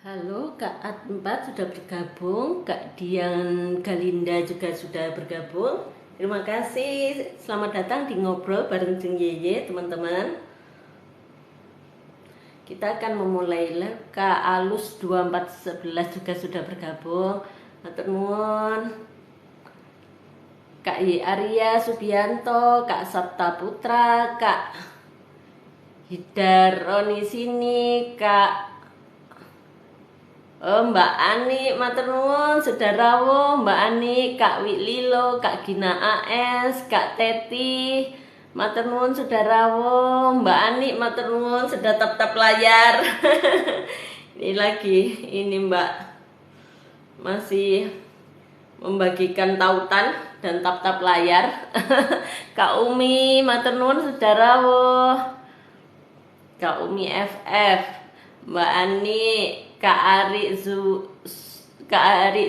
Halo, Kak At4 sudah bergabung, Kak Dian Galinda juga sudah bergabung. Terima kasih, selamat datang di Ngobrol bareng Jeng Yeye, teman-teman. Kita akan memulai. Kak Alus 2411 juga sudah bergabung. Matur nuwun. Kak Y Arya Subianto, Kak Sabta Putra, Kak Hidar Roni sini, Kak Mbak Ani, matur nuwun, Saudarawo, Mbak Ani, Kak Wililo, Kak Gina AS, Kak Teti, matur nuwun Saudarawo, Mbak Ani, matur nuwun, sudah tap-tap layar. Ini Mbak masih membagikan tautan dan tap-tap layar. Kak Umi, matur nuwun Saudarawo, Kak Umi FF, Mbak Ani, Kak Ari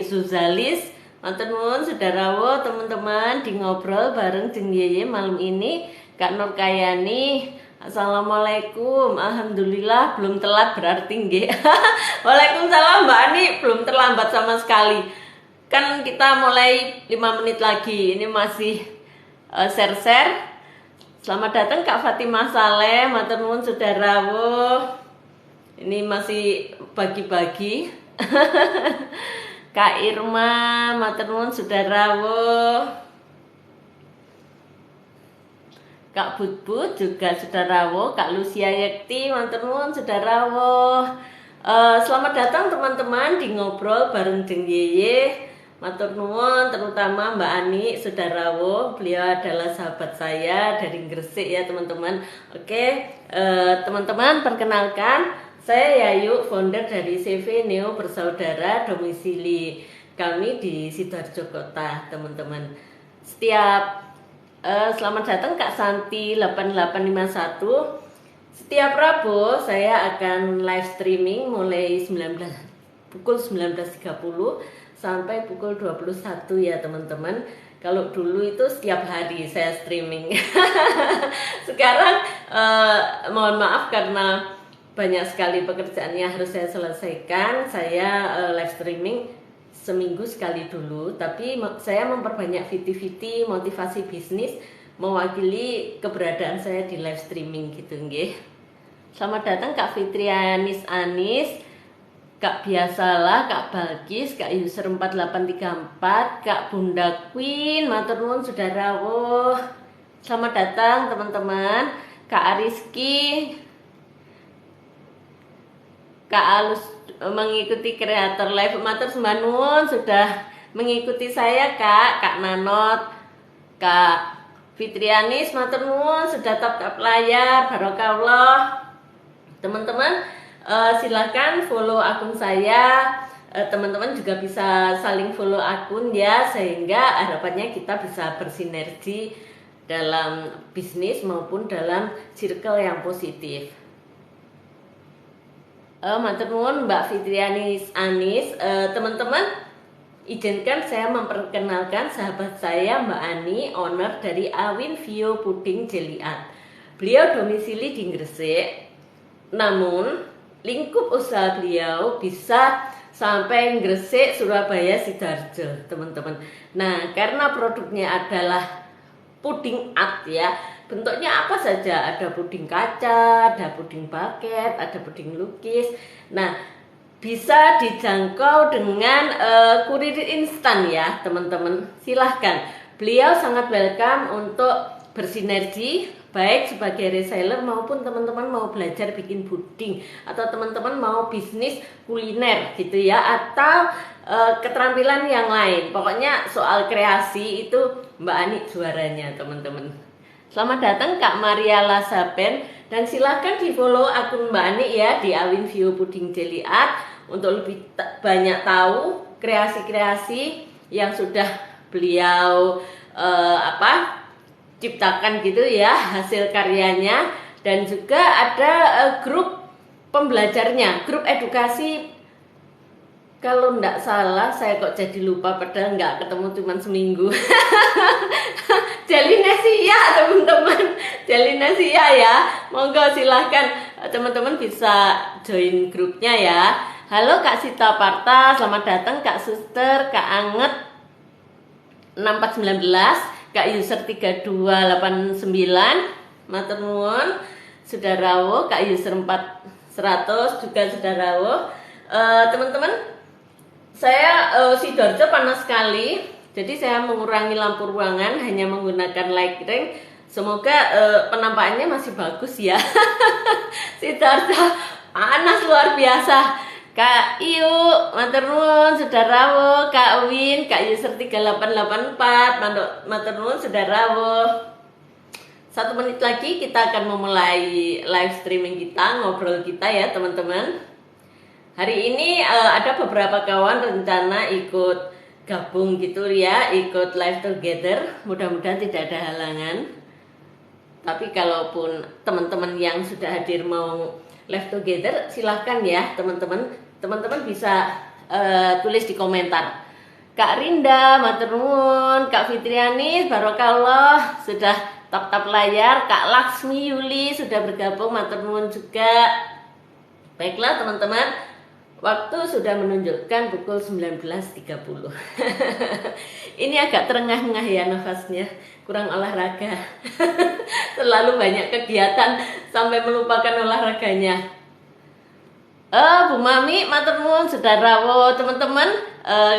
Zuzalis, matur nuwun Saudarawo, teman-teman di Ngobrol bareng Jeng Yeye malam ini. Kak Nur Kayani, Assalamualaikum. Alhamdulillah belum telat berarti nggih. Waalaikumsalam Mbak Ani, belum terlambat sama sekali. Kan kita mulai 5 menit lagi. Ini masih share-share. Selamat datang Kak Fatimah Saleh, matur nuwun Saudarawo. Ini masih bagi-bagi. Kak Irma, matur nuwun Saudarawo. Kak Budbud juga Saudarawo. Kak Lucia Yekti, matur nuwun Saudarawo. Selamat datang teman-teman di Ngobrol bareng Jeng Yeye. Matur nuwun terutama Mbak Ani Saudarawo. Beliau adalah sahabat saya dari Gresik ya teman-teman. Oke, teman-teman perkenalkan, saya Yayu, founder dari CV Neo Bersaudara, domisili kami di Sidoarjo Kota, teman-teman. Selamat datang Kak Santi 8851. Setiap Rabu saya akan live streaming mulai pukul 19.30 sampai pukul 21 ya teman-teman. Kalau dulu itu setiap hari saya streaming. Sekarang mohon maaf karena banyak sekali pekerjaan yang harus saya selesaikan. Saya live streaming seminggu sekali dulu, tapi saya memperbanyak viti-viti motivasi bisnis mewakili keberadaan saya di live streaming gitu nggih. Selamat datang Kak Fitrianis Anis, Kak Biasalah, Kak Balkis, Kak User 4834, Kak Bunda Queen, matur nuwun Saudarawo. Selamat datang teman-teman. Kak Ariski, Kak Alus mengikuti kreator live, matur sembah nuwun sudah mengikuti saya Kak Nanot, Kak Fitrianis, matur nuwun sudah tap-tap layar, barokahullah. Teman-teman silakan follow akun saya, teman-teman juga bisa saling follow akun ya, sehingga harapannya kita bisa bersinergi dalam bisnis maupun dalam circle yang positif. Matur nuwun Mbak Fitrianis Anis. Teman-teman, izinkan saya memperkenalkan sahabat saya Mbak Ani, owner dari Awin Vio Puding Jelly Art. Beliau domisili di Gresik, namun lingkup usaha beliau bisa sampai Gresik, Surabaya, Sidoarjo, teman-teman. Nah, karena produknya adalah puding art ya, bentuknya apa saja, ada puding kaca, ada puding bucket, ada puding lukis. Nah, bisa dijangkau dengan kurir instan ya teman-teman. Silahkan, beliau sangat welcome untuk bersinergi, baik sebagai reseller maupun teman-teman mau belajar bikin puding, atau teman-teman mau bisnis kuliner gitu ya, atau keterampilan yang lain. Pokoknya soal kreasi itu Mbak Ani juaranya teman-teman. Selamat datang Kak Maria Lasapen, dan silahkan di follow akun Mbak Ani ya di Awin Vio Puding Jelly Art untuk lebih banyak tahu kreasi-kreasi yang sudah beliau ciptakan gitu ya, hasil karyanya. Dan juga ada grup pembelajarnya, grup edukasi. Kalau enggak salah, saya kok jadi lupa padahal enggak ketemu cuma seminggu. Jalinesia teman-teman, Jalinesia ya. Monggo silahkan teman-teman bisa join grupnya ya. Halo Kak Sita Parta, selamat datang Kak Suster, Kak Anget 6419, Kak User 3289, matur nuwun, sudah rawuh, Kak User 4100 juga sudah rawuh. Teman-teman, saya Sidoarjo panas sekali, jadi saya mengurangi lampu ruangan hanya menggunakan lighting. Semoga penampakannya masih bagus ya. Sidoarjo panas luar biasa. Kak Iu, matur nuwun sudah rawuh. Kak Win, Kak User 3884, matur nuwun sudah rawuh. 1 menit lagi kita akan memulai live streaming kita, ngobrol kita ya teman-teman. Hari ini ada beberapa kawan rencana ikut gabung gitu ya, ikut live together. Mudah-mudahan tidak ada halangan. Tapi kalaupun teman-teman yang sudah hadir mau live together, silahkan ya teman-teman. Teman-teman bisa tulis di komentar. Kak Rinda, matur nuwun. Kak Fitriani, barokallah sudah tap-tap layar. Kak Laksmi Yuli sudah bergabung, matur nuwun juga. Baiklah teman-teman, waktu sudah menunjukkan pukul 19.30. Ini agak terengah-engah ya nafasnya, kurang olahraga. Terlalu banyak kegiatan sampai melupakan olahraganya. Bu Mami, matur nuwun sudah rawuh teman-teman.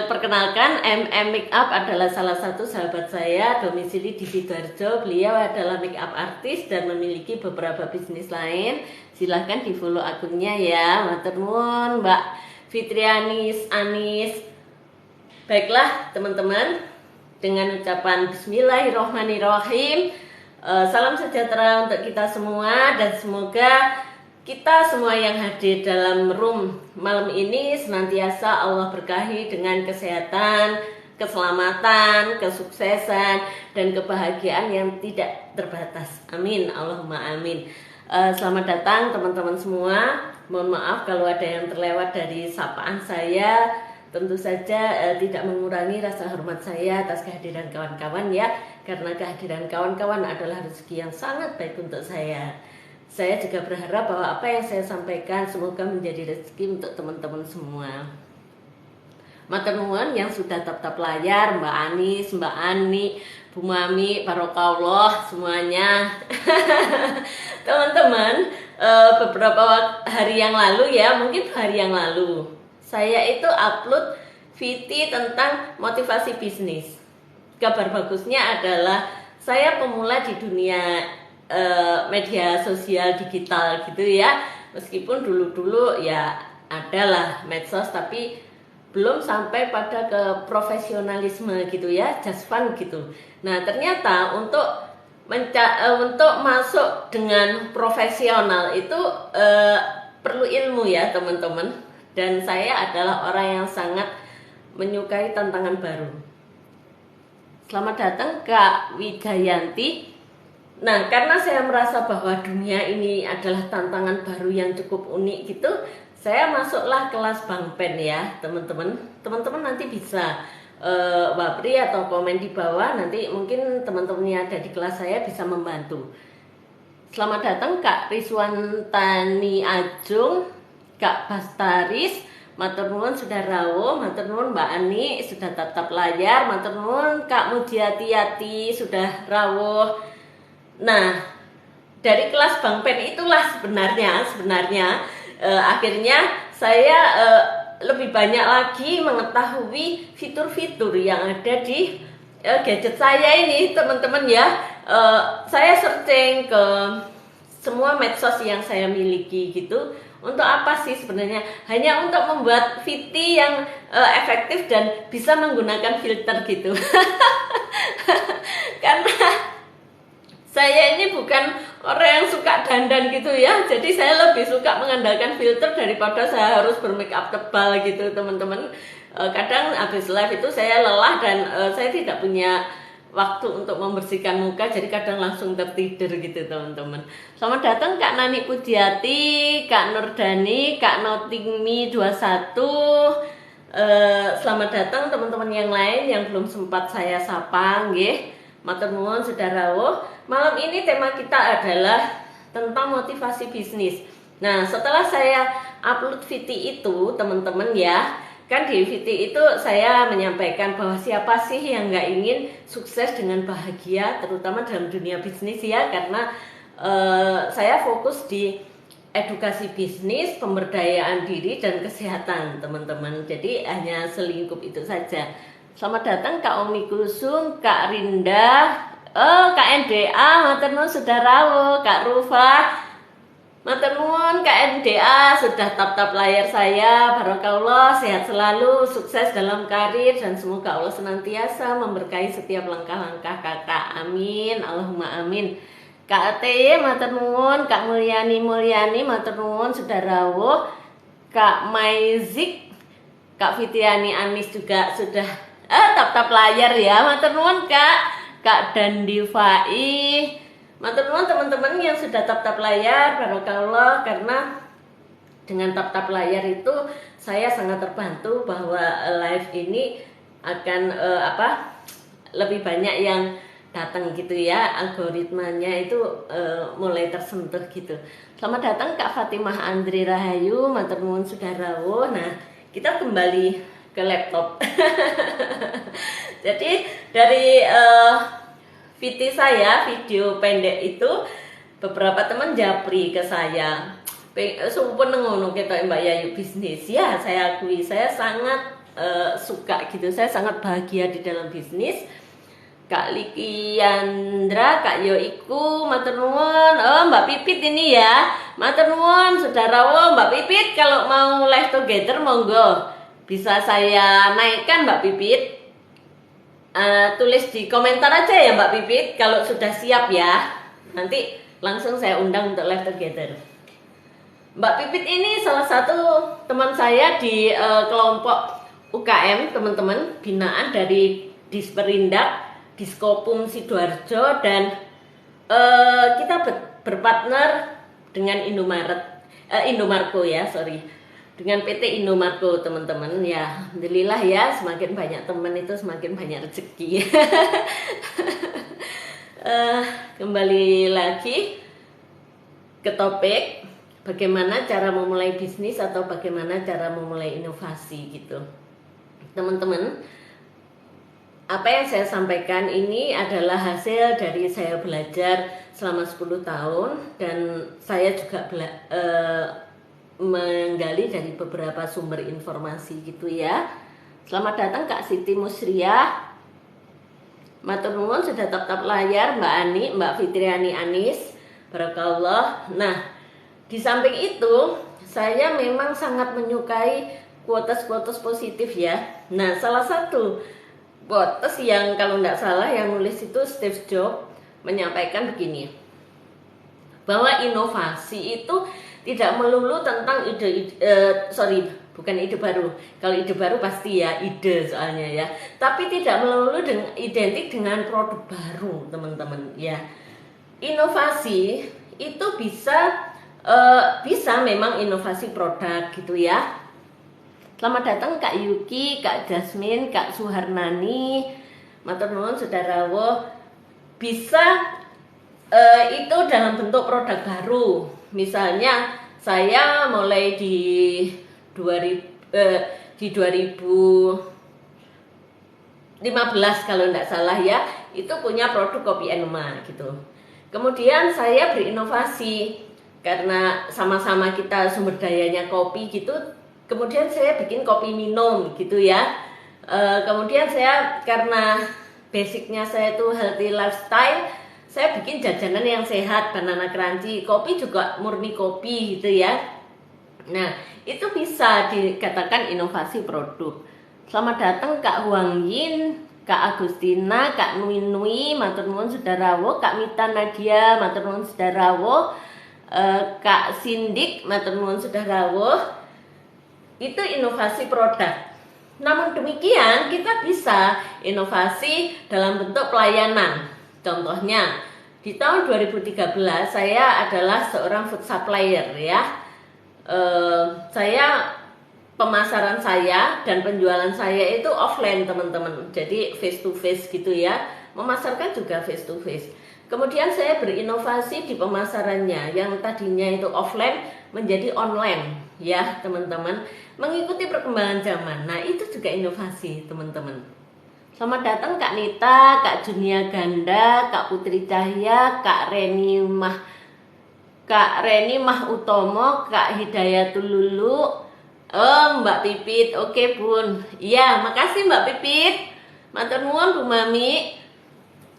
Perkenalkan, MM Makeup adalah salah satu sahabat saya, domisili di Sidoarjo. Beliau adalah makeup artis dan memiliki beberapa bisnis lain. Silahkan di follow akunnya ya. Matur nuwun Mbak Fitrianis Anis. Baiklah teman-teman, dengan ucapan Bismillahirrohmanirrohim, salam sejahtera untuk kita semua, dan semoga kita semua yang hadir dalam room malam ini senantiasa Allah berkahi dengan kesehatan, keselamatan, kesuksesan, dan kebahagiaan yang tidak terbatas. Amin, Allahumma amin. Selamat datang teman-teman semua. Mohon maaf kalau ada yang terlewat dari sapaan saya. Tentu saja tidak mengurangi rasa hormat saya atas kehadiran kawan-kawan ya. Karena kehadiran kawan-kawan adalah rezeki yang sangat baik untuk saya. Saya juga berharap bahwa apa yang saya sampaikan semoga menjadi rezeki untuk teman-teman semua. Matur nuwun yang sudah tap-tap layar, Mbak Anis, Mbak Ani, Bu Mami, barokallah semuanya. Teman-teman, beberapa hari yang lalu ya, mungkin hari yang lalu, saya itu upload VT tentang motivasi bisnis. Kabar bagusnya adalah saya pemula di dunia media sosial digital gitu ya. Meskipun dulu-dulu ya adalah medsos, tapi belum sampai pada ke profesionalisme gitu ya, just fun gitu. Nah ternyata untuk masuk dengan profesional itu perlu ilmu ya teman-teman. Dan saya adalah orang yang sangat menyukai tantangan baru. Selamat datang Kak Wijayanti. Nah, karena saya merasa bahwa dunia ini adalah tantangan baru yang cukup unik gitu, saya masuklah kelas Bang Pen ya, teman-teman. Teman-teman nanti bisa wapri atau komen di bawah, nanti mungkin teman-teman yang ada di kelas saya bisa membantu. Selamat datang Kak Riswantani Ajung, Kak Bastaris, matur nuwun sudah rawuh, matur nuwun Mbak Ani sudah tatap layar, matur nuwun Kak Mujiati sudah rawuh. Nah, dari kelas Bang Pen itulah sebenarnya akhirnya saya lebih banyak lagi mengetahui fitur-fitur yang ada di gadget saya ini teman-teman ya. Saya searching ke semua medsos yang saya miliki gitu. Untuk apa sih sebenarnya? Hanya untuk membuat VT yang efektif dan bisa menggunakan filter gitu. Karena saya ini bukan orang yang suka dandan gitu ya. Jadi saya lebih suka mengandalkan filter daripada saya harus bermake up tebal gitu teman-teman. Kadang habis live itu saya lelah dan saya tidak punya waktu untuk membersihkan muka. Jadi kadang langsung tertidur gitu teman-teman. Selamat datang Kak Nani Pujiati, Kak Nurdani, Kak Notingmi 21. Selamat datang teman-teman yang lain yang belum sempat saya sapa nggih. Matur nuwun sudah rawuh. Malam ini tema kita adalah tentang motivasi bisnis. Nah, setelah saya upload VT itu, teman-teman ya, kan di VT itu saya menyampaikan bahwa siapa sih yang nggak ingin sukses dengan bahagia, terutama dalam dunia bisnis ya, karena saya fokus di edukasi bisnis, pemberdayaan diri, dan kesehatan, teman-teman. Jadi hanya selingkup itu saja. Selamat datang Kak Omi Kusum, Kak Rinda, Kak NDA, matur nuwun Sudarawo, Kak Rufa, matur nuwun Kak NDA sudah tap-tap layar saya. Barokallah, sehat selalu, sukses dalam karir, dan semoga Allah senantiasa memberkahi setiap langkah-langkah kakak. Amin, Allahumma amin. Kak Ate, matur nuwun, Kak Mulyani matur nuwun Sudarawo, Kak Maizik, Kak Fitiani Anis juga sudah tap-tap layar ya, matur nuwun Kak Dandi Fai, matur nuwun teman-teman yang sudah tap-tap layar, barokallah, karena dengan tap-tap layar itu saya sangat terbantu bahwa live ini akan lebih banyak yang datang gitu ya, algoritmanya itu mulai tersentuh gitu. Selamat datang Kak Fatimah Andri Rahayu, matur nuwun Sudarawo. Nah, kita kembali ke laptop. Jadi dari VT saya, video pendek itu, beberapa teman japri ke saya, sumpun ngono kita Mbak Yayu bisnis ya. Saya akui saya sangat suka gitu, saya sangat bahagia di dalam bisnis. Kak Likiandra, Kak Yoiku, matur nuwun. Mbak Pipit ini ya, matur nuwun Sudarawo. Mbak Pipit kalau mau live together monggo, bisa saya naikkan Mbak Pipit. Tulis di komentar aja ya Mbak Pipit kalau sudah siap ya. Nanti langsung saya undang untuk live together. Mbak Pipit ini salah satu teman saya di kelompok UKM, teman-teman, binaan dari Disperindak, Diskopum Sidoarjo, dan kita berpartner dengan Indomarko ya, dengan PT Indomarko, teman-teman ya. Alhamdulillah ya, semakin banyak teman itu semakin banyak rezeki. Kembali lagi ke topik, bagaimana cara memulai bisnis atau bagaimana cara memulai inovasi gitu, teman-teman. Apa yang saya sampaikan ini adalah hasil dari saya belajar selama 10 tahun, dan saya juga menggali dari beberapa sumber informasi gitu ya. Selamat datang Kak Siti Musriah, matur nuwun sudah tap-tap layar Mbak Ani, Mbak Fitriani Anis, barakallah. Nah, di samping itu saya memang sangat menyukai quotes-quotes positif ya. Nah, salah satu quotes yang kalau nggak salah yang nulis itu Steve Jobs, menyampaikan begini, bahwa inovasi itu tidak melulu tentang bukan ide baru. Kalau ide baru pasti ya ide soalnya ya, tapi tidak melulu identik dengan produk baru, teman-teman ya. Inovasi itu bisa memang inovasi produk gitu ya. Selamat datang Kak Yuki, Kak Jasmine, Kak Suharnani, matur nuwun Sudarawo. Bisa itu dalam bentuk produk baru. Misalnya saya mulai di 2015 kalau tidak salah ya, itu punya produk kopi enema gitu. Kemudian saya berinovasi karena sama-sama kita sumber dayanya kopi gitu. Kemudian saya bikin kopi minum gitu ya. Kemudian saya karena basicnya saya itu healthy lifestyle, saya bikin jajanan yang sehat, banana crunchy, kopi juga murni kopi gitu ya. Nah, itu bisa dikatakan inovasi produk. Selamat datang Kak Huang Yin, Kak Agustina, Kak Nui Nui, matur nuwun Sudarawo, Kak Mita Nadia, matur nuwun Sudarawo, Kak Sindik, matur nuwun Sudarawo. Itu inovasi produk. Namun demikian kita bisa inovasi dalam bentuk pelayanan. Contohnya di tahun 2013 saya adalah seorang food supplier ya. Saya pemasaran saya dan penjualan saya itu offline, teman-teman. Jadi face to face gitu ya. Memasarkan juga face to face. Kemudian saya berinovasi di pemasarannya, yang tadinya itu offline menjadi online, ya teman-teman, mengikuti perkembangan zaman. Nah itu juga inovasi teman-teman. Selamat datang Kak Nita, Kak Junia Ganda, Kak Putri Cahya, Kak Reni Mah Utomo, Kak Hidayatul Lulu, Mbak Pipit. Oke Bun, iya makasih Mbak Pipit, matur nuwun Bu Mami.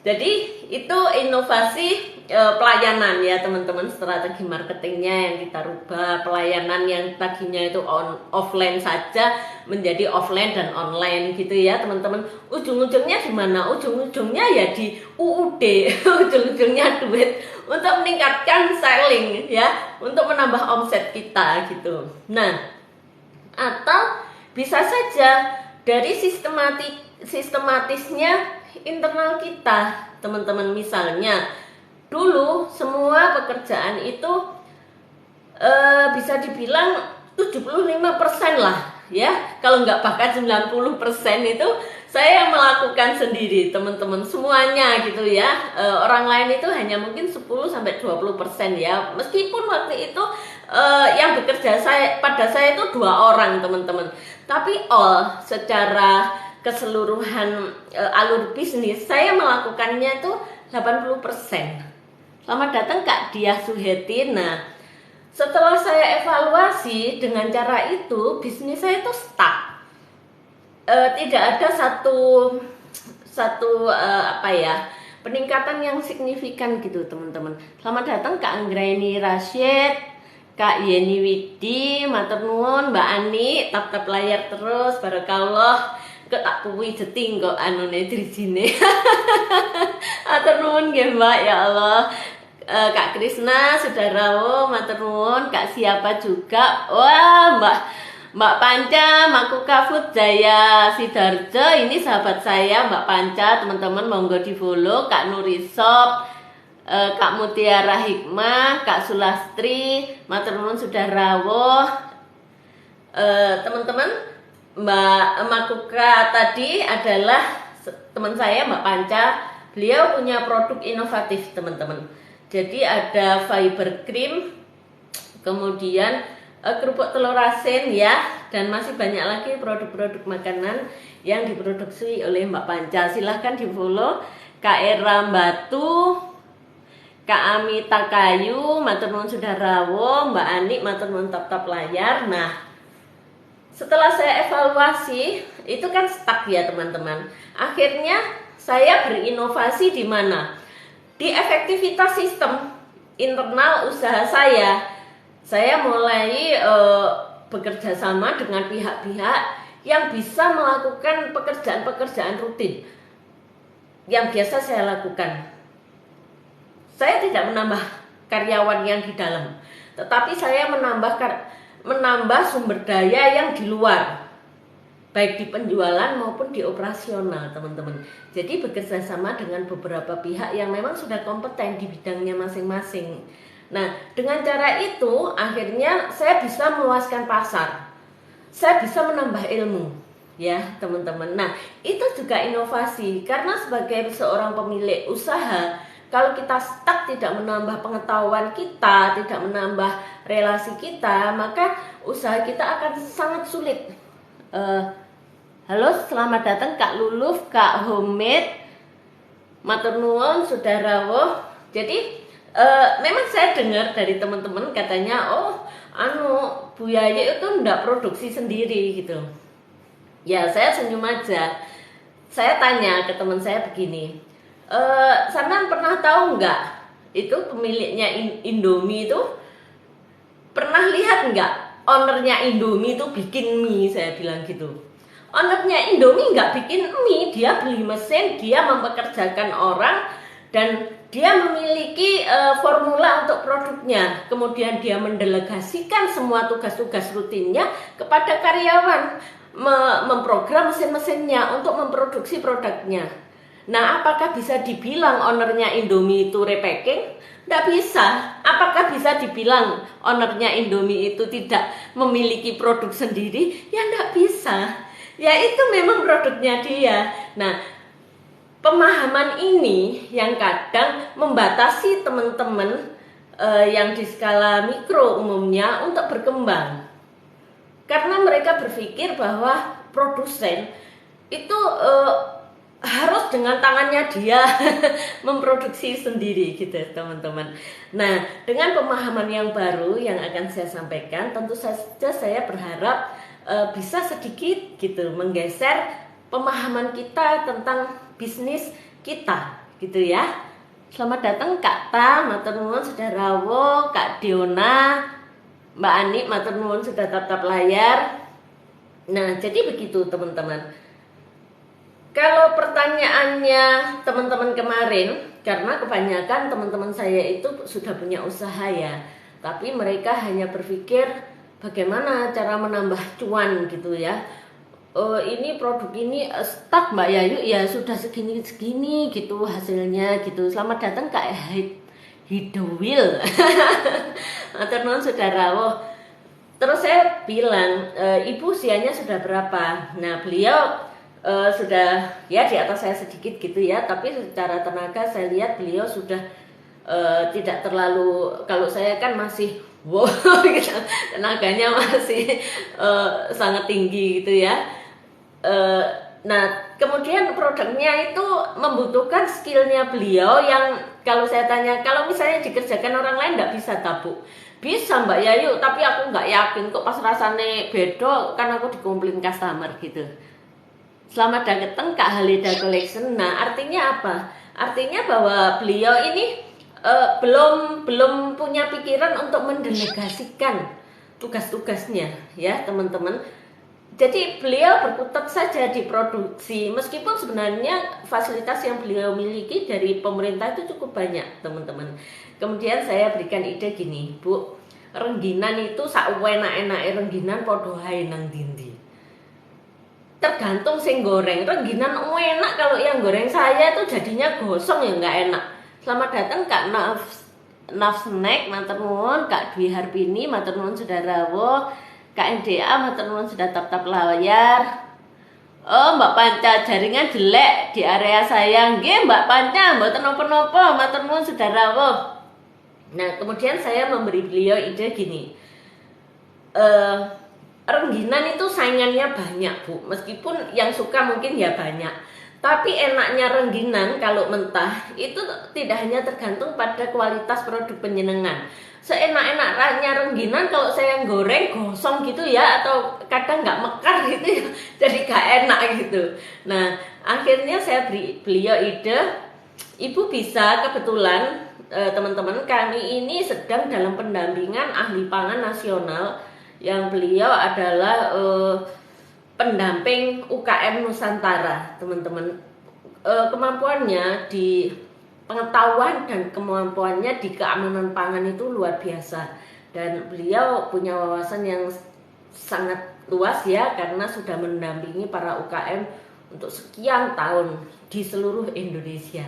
Jadi itu inovasi pelayanan ya teman-teman, strategi marketingnya yang kita rubah, pelayanan yang tadinya itu offline saja menjadi offline dan online gitu ya teman-teman. Ujung-ujungnya di mana? Ujung-ujungnya ya di UUD, ujung-ujungnya duit untuk meningkatkan selling ya, untuk menambah omset kita gitu. Nah, atau bisa saja dari sistematisnya internal kita teman-teman. Misalnya dulu semua pekerjaan itu bisa dibilang 75% lah ya, kalau nggak bahkan 90% itu saya melakukan sendiri teman-teman, semuanya gitu ya. Orang lain itu hanya mungkin 10-20% ya, meskipun waktu itu yang bekerja pada saya itu 2 orang teman-teman, tapi secara keseluruhan alur bisnis saya melakukannya itu 80%. Selamat datang Kak Diah Suheti. Nah, setelah saya evaluasi dengan cara itu, bisnis saya itu stuck. Tidak ada satu peningkatan yang signifikan gitu teman-teman. Selamat datang Kak Anggraini Rashid, Kak Yeni Widi, matur nuwun Mbak Ani, tap layar terus, barakallah. Kok tak puwi jeting kok anune drijine. Matur nuwun nggih Mbak, ya Allah. Kak Krisna sudah rawuh, matur nuwun. Kak siapa juga? Wah, Mbak Panca, Makuka Food Jaya Sidarjo, ini sahabat saya Mbak Panca, teman-teman monggo di-follow. Kak Nurisop, Kak Mutiara Hikmah, Kak Sulastri, matur nuwun sudah rawuh. Teman-teman, Mbak Makuka tadi adalah teman saya Mbak Panca. Beliau punya produk inovatif teman-teman. Jadi ada fiber cream, kemudian kerupuk telur asin ya, dan masih banyak lagi produk-produk makanan yang diproduksi oleh Mbak Panca. Silahkan di follow. Kak Era Batu, Kak Amita Kayu, matur nuwun sudah rawuh. Mbak Ani, matur nuwun tap layar. Nah, setelah saya evaluasi, itu kan stuck ya teman-teman. Akhirnya saya berinovasi di mana? Di efektivitas sistem internal usaha saya. Saya mulai bekerja sama dengan pihak-pihak yang bisa melakukan pekerjaan-pekerjaan rutin yang biasa saya lakukan. Saya tidak menambah karyawan yang di dalam, tetapi saya menambah sumber daya yang di luar, baik di penjualan maupun di operasional teman-teman. Jadi bekerja sama dengan beberapa pihak yang memang sudah kompeten di bidangnya masing-masing. Nah, dengan cara itu akhirnya saya bisa meluaskan pasar, saya bisa menambah ilmu ya teman-teman. Nah, itu juga inovasi, karena sebagai seorang pemilik usaha, kalau kita stuck tidak menambah pengetahuan kita, tidak menambah relasi kita, maka usaha kita akan sangat sulit. Halo, selamat datang Kak Luluf, Kak Homemade, matur nuwun sudah rawuh. Jadi memang saya dengar dari teman-teman katanya, Bu Yaye itu enggak produksi sendiri gitu. Ya, saya senyum aja. Saya tanya ke teman saya begini, Sanan pernah tahu nggak itu pemiliknya Indomie itu, pernah lihat nggak ownernya Indomie itu bikin mie? Saya bilang gitu. Ownernya Indomie nggak bikin mie, dia beli mesin, dia mempekerjakan orang, dan dia memiliki formula untuk produknya. Kemudian dia mendelegasikan semua tugas-tugas rutinnya kepada karyawan, memprogram mesin-mesinnya untuk memproduksi produknya. Nah, apakah bisa dibilang ownernya Indomie itu repacking? Tidak bisa. Apakah bisa dibilang ownernya Indomie itu tidak memiliki produk sendiri? Ya tidak bisa. Ya itu memang produknya dia. Nah, pemahaman ini yang kadang membatasi teman-teman yang di skala mikro umumnya untuk berkembang. Karena mereka berpikir bahwa produsen itu harus dengan tangannya dia memproduksi sendiri gitu teman-teman. Nah, dengan pemahaman yang baru yang akan saya sampaikan, tentu saja saya berharap bisa sedikit gitu menggeser pemahaman kita tentang bisnis kita gitu ya. Selamat datang Kak Ta, matur nuwun Sedarawo, Kak Diona, Mbak Ani, matur nuwun sudah tatap layar. Nah, jadi begitu teman-teman. Kalau pertanyaannya teman-teman kemarin, karena kebanyakan teman-teman saya itu sudah punya usaha ya, tapi mereka hanya berpikir bagaimana cara menambah cuan gitu ya. Ini produk ini stuck Mbak Yayu ya sudah segini-segini gitu hasilnya gitu. Selamat datang Kak Hidowil. Matur nuwun Sedarawo. Terus saya bilang, Ibu usianya sudah berapa? Nah, beliau sudah ya di atas saya sedikit gitu ya, tapi secara tenaga saya lihat beliau sudah tidak terlalu, kalau saya kan masih wow gitu, tenaganya masih sangat tinggi gitu ya. Nah, kemudian produknya itu membutuhkan skillnya beliau yang kalau saya tanya, kalau misalnya dikerjakan orang lain nggak bisa tabu. Bisa Mbak Yayu, tapi aku nggak yakin kok pas rasanya bedo, kan aku dikomplain customer gitu. Selamat datang Kak Halida Collection. Nah, artinya apa? Artinya bahwa beliau ini belum punya pikiran untuk mendelegasikan tugas-tugasnya ya teman-teman. Jadi beliau berkutat saja di produksi, meskipun sebenarnya fasilitas yang beliau miliki dari pemerintah itu cukup banyak teman-teman. Kemudian saya berikan ide gini, Bu, rengginan itu saenak-enake rengginan padha hae nang dindi. Tergantung sing goreng, rengginan enak, kalau yang goreng saya itu jadinya gosong ya nggak enak. Selamat datang Kak Naf Snack, matur nuwun, Kak Dwi Harpini, matur nuwun Sedarawo. Kak NDA, matur nuwun sudah tap-tap layar. Oh, Mbak Panca, jaringan jelek di area saya. Nggih, Mbak Panca, mboten napa-napa, matur nuwun Sedarawo. Nah, kemudian saya memberi beliau ide gini. Rengginan itu saingannya banyak, Bu. Meskipun yang suka mungkin ya banyak. Tapi enaknya rengginan kalau mentah itu tidak hanya tergantung pada kualitas produk penyenengan. Seenak-enaknya rengginan kalau saya goreng gosong gitu ya, atau kadang nggak mekar gitu ya, jadi gak enak gitu. Nah, akhirnya saya beri beliau ide, Ibu bisa kebetulan teman-teman kami ini sedang dalam pendampingan ahli pangan nasional yang beliau adalah pendamping UKM Nusantara, teman-teman. Kemampuannya di pengetahuan dan kemampuannya di keamanan pangan itu luar biasa, dan beliau punya wawasan yang sangat luas ya, karena sudah mendampingi para UKM untuk sekian tahun di seluruh Indonesia.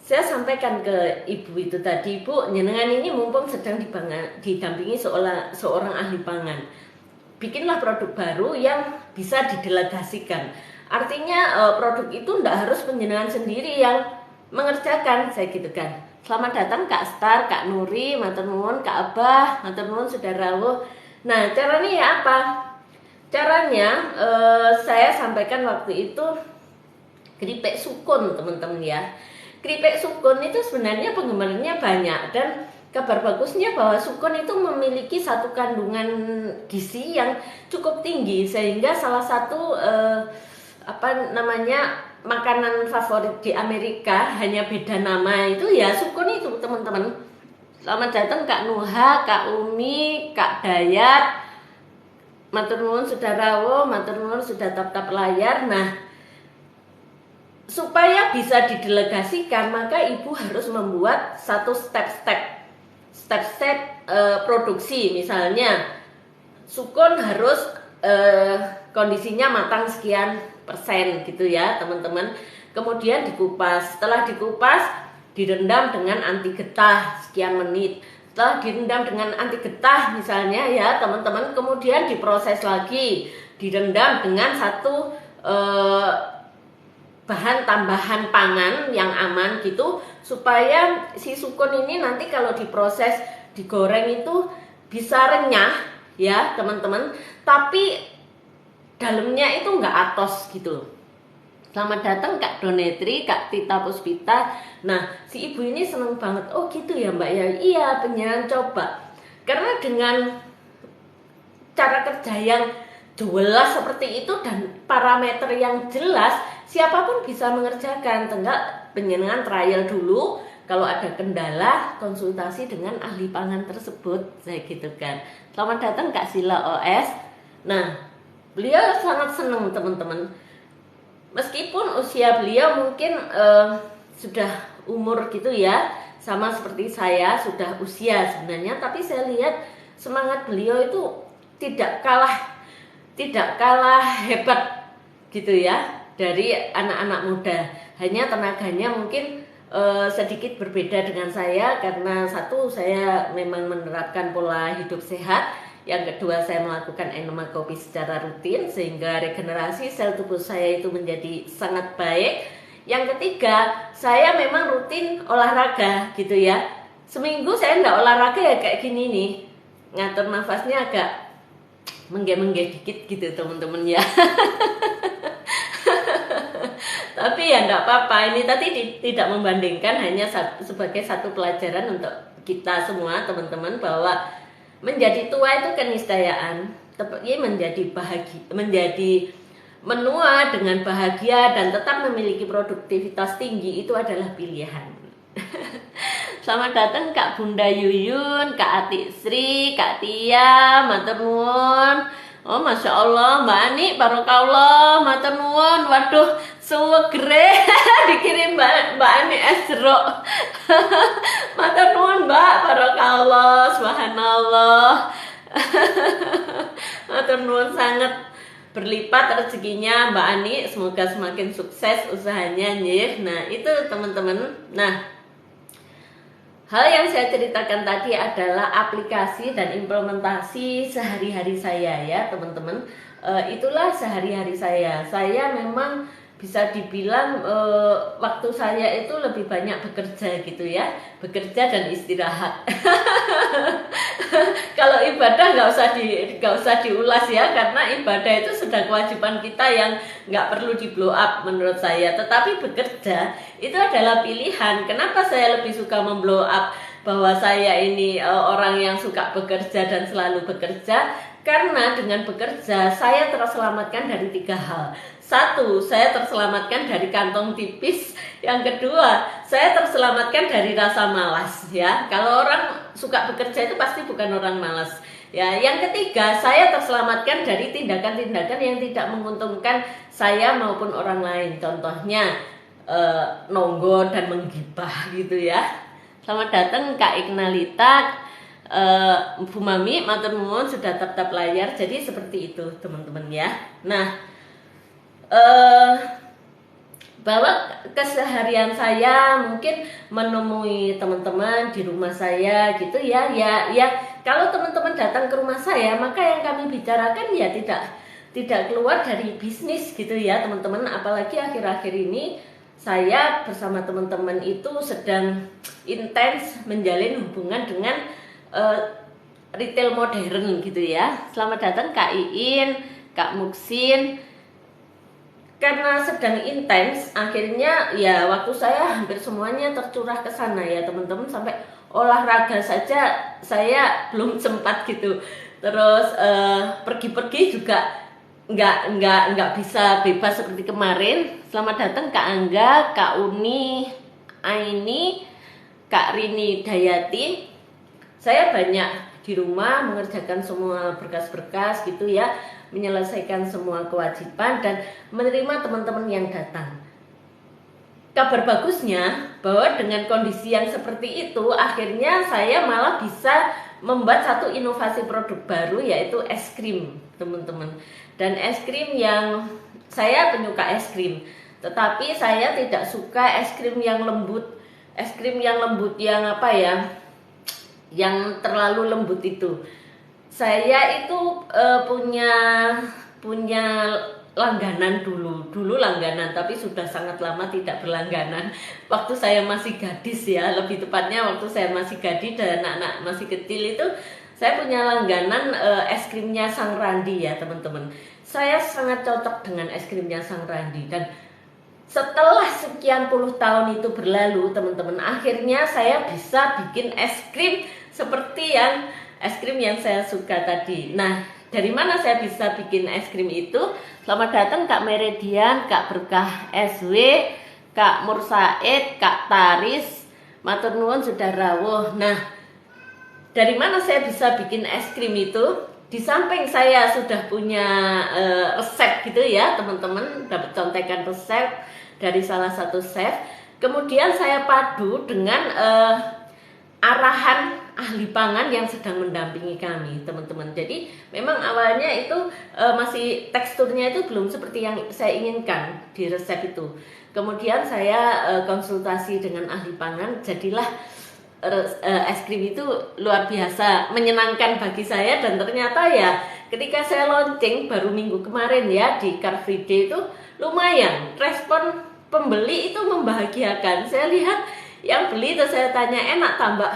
Saya sampaikan ke Ibu itu tadi, Bu, jenengan ini mumpung sedang didampingi seorang ahli pangan, bikinlah produk baru yang bisa didelegasikan. Artinya produk itu tidak harus penjenengan sendiri yang mengerjakan, saya gitu kan. Selamat datang Kak Star, Kak Nuri, matur nuwun, Kak Abah, matur nuwun Sedarawo. Nah, caranya ya apa? Caranya saya sampaikan waktu itu keripik sukun, teman-teman ya. Keripik sukun itu sebenarnya penggemarnya banyak, dan kabar bagusnya bahwa sukun itu memiliki satu kandungan gizi yang cukup tinggi, sehingga salah satu makanan favorit di Amerika, hanya beda nama, itu ya sukun itu teman-teman. Selamat datang Kak Nuha, Kak Umi, Kak Dayat, matur nuwun Sedarawo, matur nuwun sudah tap-tap layar. Nah, supaya bisa didelegasikan, maka Ibu harus membuat satu step-step produksi. Misalnya sukun harus kondisinya matang sekian persen gitu ya teman-teman. Kemudian dikupas, setelah dikupas direndam dengan anti getah sekian menit. Setelah direndam dengan anti getah misalnya ya teman-teman, kemudian diproses lagi, direndam dengan satu bahan tambahan pangan yang aman gitu, supaya si sukun ini nanti kalau diproses, digoreng itu bisa renyah ya teman-teman, tapi dalamnya itu nggak atos gitu. Selamat datang Kak Donetri, Kak Tita Puspita. Nah, si ibu ini seneng banget. Oh gitu ya Mbak ya. Iya, pengen coba. Karena dengan cara kerja yang jelas seperti itu dan parameter yang jelas, siapapun bisa mengerjakan. Tinggal penjenengan trial dulu. Kalau ada kendala, konsultasi dengan ahli pangan tersebut. Saya gitu kan. Selamat datang Kak Sila OS. Nah, beliau sangat senang teman-teman. Meskipun usia beliau mungkin sudah umur gitu ya, sama seperti saya sudah usia sebenarnya, tapi saya lihat semangat beliau itu tidak kalah hebat gitu ya dari anak-anak muda. Hanya tenaganya mungkin sedikit berbeda dengan saya, karena satu, saya memang menerapkan pola hidup sehat. Yang kedua, saya melakukan enema kopi secara rutin sehingga regenerasi sel tubuh saya itu menjadi sangat baik. Yang ketiga, saya memang rutin olahraga gitu ya. Seminggu saya nggak olahraga ya kayak gini nih, ngatur nafasnya agak menggeh-menggeh dikit gitu teman-teman ya. Tapi ya nggak apa-apa, ini tadi tidak membandingkan, hanya sebagai satu pelajaran untuk kita semua teman-teman, bahwa menjadi tua itu keniscayaan, tapi menjadi bahagia, menjadi menua dengan bahagia dan tetap memiliki produktivitas tinggi itu adalah pilihan. Selamat datang Kak Bunda Yuyun, Kak Atik Sri, Kak Tia, matur nuwun. Oh Masya Allah Mbak Ani, barokallah, matur nuwun. Waduh, suwegere dikirim Mbak Ani es jeruk. Matur nuwun Mbak, barokallah, subhanallah. Matur nuwun sangat, berlipat rezekinya Mbak Ani, semoga semakin sukses usahanya nggih. Nah, itu teman-teman. Nah, hal yang saya ceritakan tadi adalah aplikasi dan implementasi sehari-hari saya ya teman-teman. Itulah sehari-hari saya. Saya memang bisa dibilang waktu saya itu lebih banyak bekerja gitu ya, bekerja dan istirahat. Kalau ibadah nggak usah diulas ya, karena ibadah itu sudah kewajiban kita yang nggak perlu di blow up menurut saya. Tetapi bekerja itu adalah pilihan. Kenapa saya lebih suka memblow up bahwa saya ini orang yang suka bekerja dan selalu bekerja? Karena dengan bekerja saya terselamatkan dari 3 hal. Satu, saya terselamatkan dari kantong tipis. Yang kedua, saya terselamatkan dari rasa malas ya. Kalau orang suka bekerja itu pasti bukan orang malas. Ya, yang ketiga, saya terselamatkan dari tindakan-tindakan yang tidak menguntungkan saya maupun orang lain. Contohnya nonggo dan menggibah gitu ya. Selamat datang Kak Ignalita, Bu Mami, matur nuwun sudah tap-tap layar. Jadi seperti itu teman-teman ya. Nah, bahwa keseharian saya mungkin menemui teman-teman di rumah saya gitu ya. Kalau teman-teman datang ke rumah saya, maka yang kami bicarakan ya tidak keluar dari bisnis gitu ya teman-teman. Apalagi akhir-akhir ini saya bersama teman-teman itu sedang intens menjalin hubungan dengan retail modern gitu ya. Selamat datang Kak Iin, Kak Muksin. Karena sedang intens, akhirnya ya waktu saya hampir semuanya tercurah ke sana ya teman-teman, sampai olahraga saja saya belum sempat gitu. Terus pergi-pergi juga nggak bisa bebas seperti kemarin. Selamat datang Kak Angga, Kak Uni, Aini, Kak Rini Dayati. Saya banyak di rumah mengerjakan semua berkas-berkas gitu ya, menyelesaikan semua kewajiban dan menerima teman-teman yang datang. Kabar bagusnya bahwa dengan kondisi yang seperti itu, akhirnya saya malah bisa membuat satu inovasi produk baru, yaitu es krim teman-teman. Dan es krim yang saya penyuka es krim, tetapi saya tidak suka es krim yang lembut. Es krim yang lembut yang apa ya, yang terlalu lembut itu. Saya itu punya langganan dulu langganan, tapi sudah sangat lama tidak berlangganan. Waktu saya masih gadis ya, lebih tepatnya waktu saya masih gadis dan anak-anak masih kecil itu saya punya langganan es krimnya Sang Randi ya teman-teman. Saya sangat cocok dengan es krimnya Sang Randi, dan setelah sekian puluh tahun itu berlalu teman-teman, akhirnya saya bisa bikin es krim seperti yang es krim yang saya suka tadi. Nah, dari mana saya bisa bikin es krim itu? Selamat datang Kak Meridian, Kak Berkah SW, Kak Mursaid, Kak Taris, matur nuwun sudah rawuh. Nah, dari mana saya bisa bikin es krim itu? Di samping saya sudah punya resep gitu ya teman-teman, dapat contekan resep dari salah satu chef. Kemudian saya padu dengan arahan ahli pangan yang sedang mendampingi kami teman-teman. Jadi memang awalnya itu masih teksturnya itu belum seperti yang saya inginkan di resep itu. Kemudian saya konsultasi dengan ahli pangan, jadilah es krim itu luar biasa menyenangkan bagi saya. Dan ternyata ya ketika saya launching baru minggu kemarin ya di Car Free Day itu lumayan respon pembeli itu membahagiakan. Saya lihat yang beli itu saya tanya enak tambah,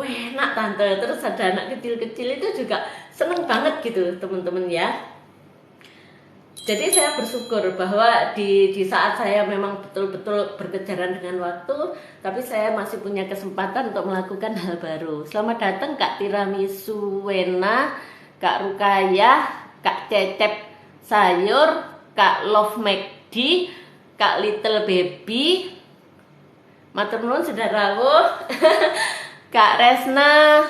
enak tante. Terus ada anak kecil-kecil itu juga seneng banget gitu teman-teman ya. Jadi saya bersyukur bahwa di saat saya memang betul-betul berkejaran dengan waktu, tapi saya masih punya kesempatan untuk melakukan hal baru. Selamat datang Kak Tiramisu Wena, Kak Rukayah, Kak Cecep Sayur, Kak Love McD, Kak Little Baby, matur nuwun sudah rawuh. Kak Resna,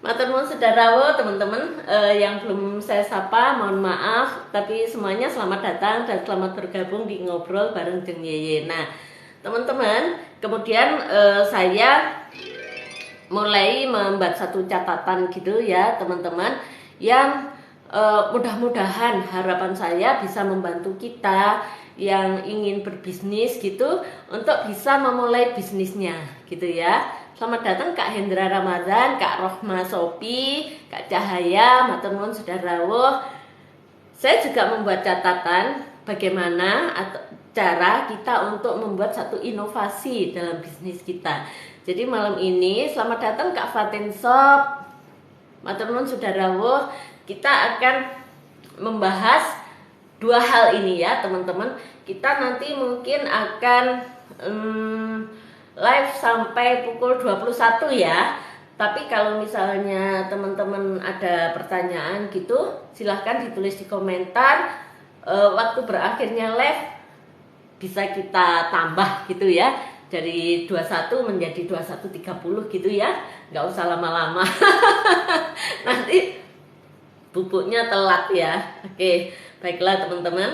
matur nuwun sudah rawuh teman-teman. Yang belum saya sapa mohon maaf, tapi semuanya selamat datang dan selamat bergabung di Ngobrol bareng Jeng Yeye. Nah teman-teman, kemudian saya mulai membuat satu catatan gitu ya teman-teman, yang mudah-mudahan harapan saya bisa membantu kita yang ingin berbisnis gitu untuk bisa memulai bisnisnya gitu ya. Selamat datang Kak Hendra Ramadan, Kak Rohma Sopi, Kak Cahaya, matur nuwun sudah rawuh. Saya juga membuat catatan bagaimana cara kita untuk membuat satu inovasi dalam bisnis kita. Jadi malam ini selamat datang Kak Fatin Shop, matur nuwun sudah rawuh. Kita akan membahas dua hal ini ya teman-teman. Kita nanti mungkin akan live sampai pukul 21 ya. Tapi kalau misalnya teman-teman ada pertanyaan gitu, silahkan ditulis di komentar. Waktu berakhirnya live bisa kita tambah gitu ya, dari 21 menjadi 21.30 gitu ya. Nggak usah lama-lama. Nanti bubuknya telat ya. Oke, baiklah teman-teman,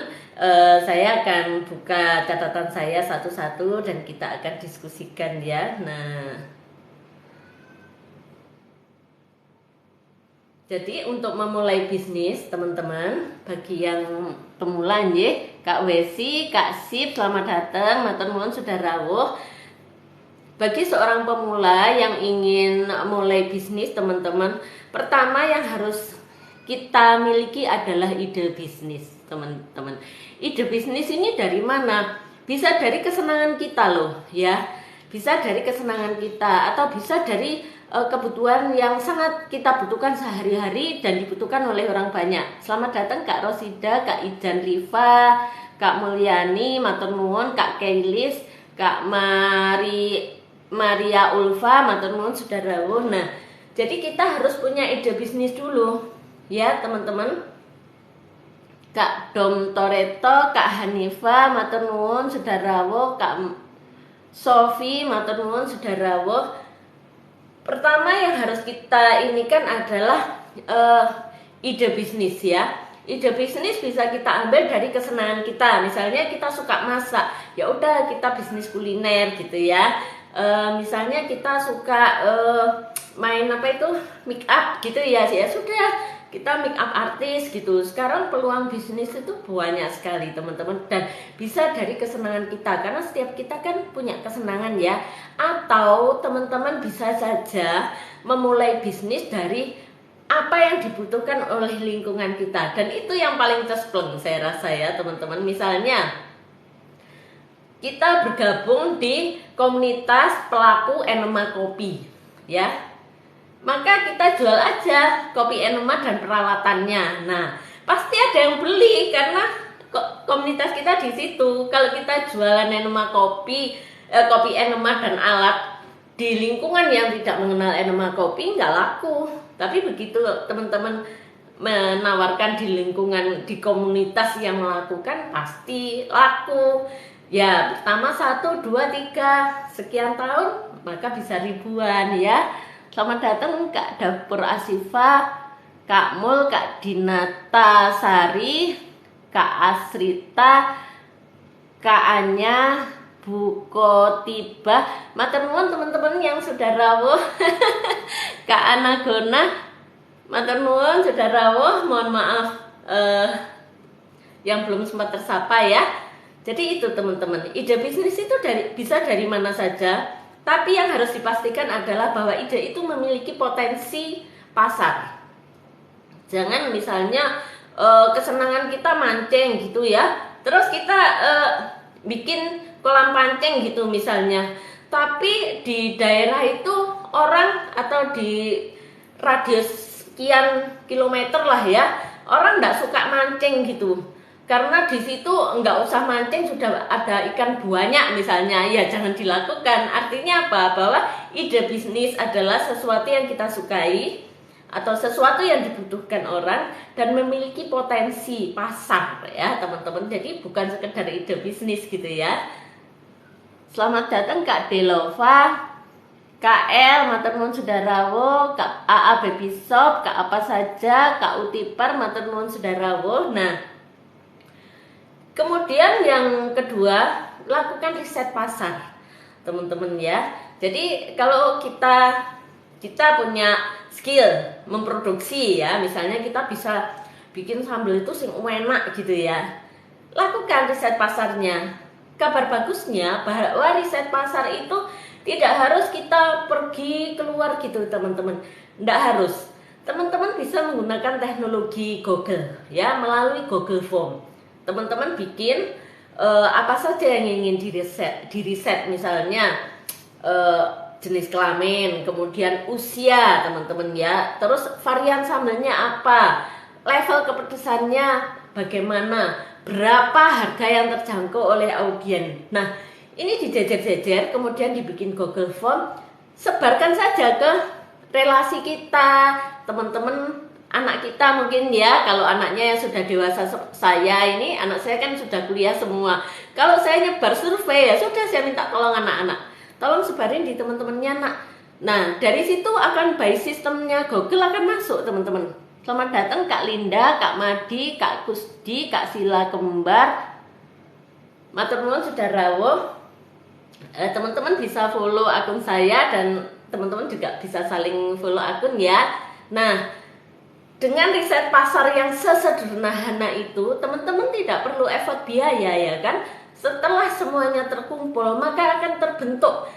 saya akan buka catatan saya satu-satu dan kita akan diskusikan ya. Nah, jadi untuk memulai bisnis teman-teman, bagi yang pemula nggih, Kak Wesi, Kak Sip, selamat datang, matur nuwun sudah rawuh. Bagi seorang pemula yang ingin mulai bisnis teman-teman, pertama yang harus kita miliki adalah ide bisnis teman-teman. Ide bisnis ini dari mana? Bisa dari kesenangan kita loh ya, bisa dari kesenangan kita, atau bisa dari kebutuhan yang sangat kita butuhkan sehari-hari dan dibutuhkan oleh orang banyak. Selamat datang Kak Rosida, Kak Ijan Riva, Kak Mulyani, matur nuwun, Kak Keilis, Kak Maria Ulfa, matur nuwun sudah rawuh. Nah, jadi kita harus punya ide bisnis dulu ya teman-teman. Kak Dom Toreto, Kak Hanifa, matur nuwun sudah rawuh, Kak Sofi, matur nuwun sudah rawuh. Pertama yang harus kita inikan adalah ide bisnis ya. Ide bisnis bisa kita ambil dari kesenangan kita. Misalnya kita suka masak, ya udah kita bisnis kuliner gitu ya. Misalnya kita suka main make up gitu ya, sudah kita make up artis gitu. Sekarang peluang bisnis itu banyak sekali teman-teman, dan bisa dari kesenangan kita, karena setiap kita kan punya kesenangan ya. Atau teman-teman bisa saja memulai bisnis dari apa yang dibutuhkan oleh lingkungan kita, dan itu yang paling cespleng saya rasa ya teman-teman. Misalnya kita bergabung di komunitas pelaku enema kopi ya, maka kita jual aja kopi enema dan peralatannya. Nah, pasti ada yang beli karena komunitas kita di situ. Kalau kita jualan enema kopi enema dan alat di lingkungan yang tidak mengenal enema kopi, nggak laku. Tapi begitu teman-teman menawarkan di lingkungan, di komunitas yang melakukan, pasti laku. Ya, pertama 1, 2, 3 sekian tahun, maka bisa ribuan ya. Selamat datang Kak Dapur Asifa, Kak Mul, Kak Dinata Sari, Kak Asrita, Kak Anya, Bu Kotiba, matur nuwun teman-teman yang sudah rawuh. Kak Anagona, matur nuwun sudah rawuh. Mohon maaf yang belum sempat tersapa ya. Jadi itu teman-teman, ide bisnis itu bisa dari mana saja, tapi yang harus dipastikan adalah bahwa ide itu memiliki potensi pasar. Jangan misalnya kesenangan kita mancing gitu ya, terus kita bikin kolam pancing gitu misalnya, tapi di daerah itu orang, atau di radius sekian kilometer lah ya, orang nggak suka mancing gitu, karena di situ nggak usah mancing sudah ada ikan banyak misalnya. Ya jangan dilakukan. Artinya apa? Bahwa ide bisnis adalah sesuatu yang kita sukai atau sesuatu yang dibutuhkan orang dan memiliki potensi pasar ya teman-teman. Jadi bukan sekedar ide bisnis gitu ya. Selamat datang Kak Delova, Kak L, matur nuwun sudah rawuh, Kak AA Baby Shop, Kak apa saja, Kak Utipar, matur nuwun sudah rawuh. Nah, kemudian yang kedua, lakukan riset pasar teman-teman ya. Jadi kalau kita punya skill memproduksi ya, misalnya kita bisa bikin sambal itu sing enak gitu ya, lakukan riset pasarnya. Kabar bagusnya bahwa riset pasar itu tidak harus kita pergi keluar gitu teman-teman, tidak harus. Teman-teman bisa menggunakan teknologi Google ya, melalui Google Form. Teman-teman bikin apa saja yang ingin diriset misalnya jenis kelamin, kemudian usia teman-teman ya, terus varian sambalnya apa, level kepedesannya bagaimana, berapa harga yang terjangkau oleh audien. Nah, ini dijejer-jejer, kemudian dibikin Google Form, sebarkan saja ke relasi kita, teman-teman, anak kita mungkin ya. Kalau anaknya yang sudah dewasa, anak saya kan sudah kuliah semua. Kalau saya nyebar survei ya sudah, saya minta tolong anak-anak, tolong sebarin di teman-temannya nak. Nah, dari situ akan by sistemnya Google akan masuk teman-teman. Selamat datang Kak Linda, Kak Madi, Kak Kusdi, Kak Sila Kembar, matur nuwun sudah rawuh. Teman-teman bisa follow akun saya dan teman-teman juga bisa saling follow akun ya. Nah, dengan riset pasar yang sesederhana itu, teman-teman tidak perlu effort biaya ya kan. Setelah semuanya terkumpul, maka akan terbentuk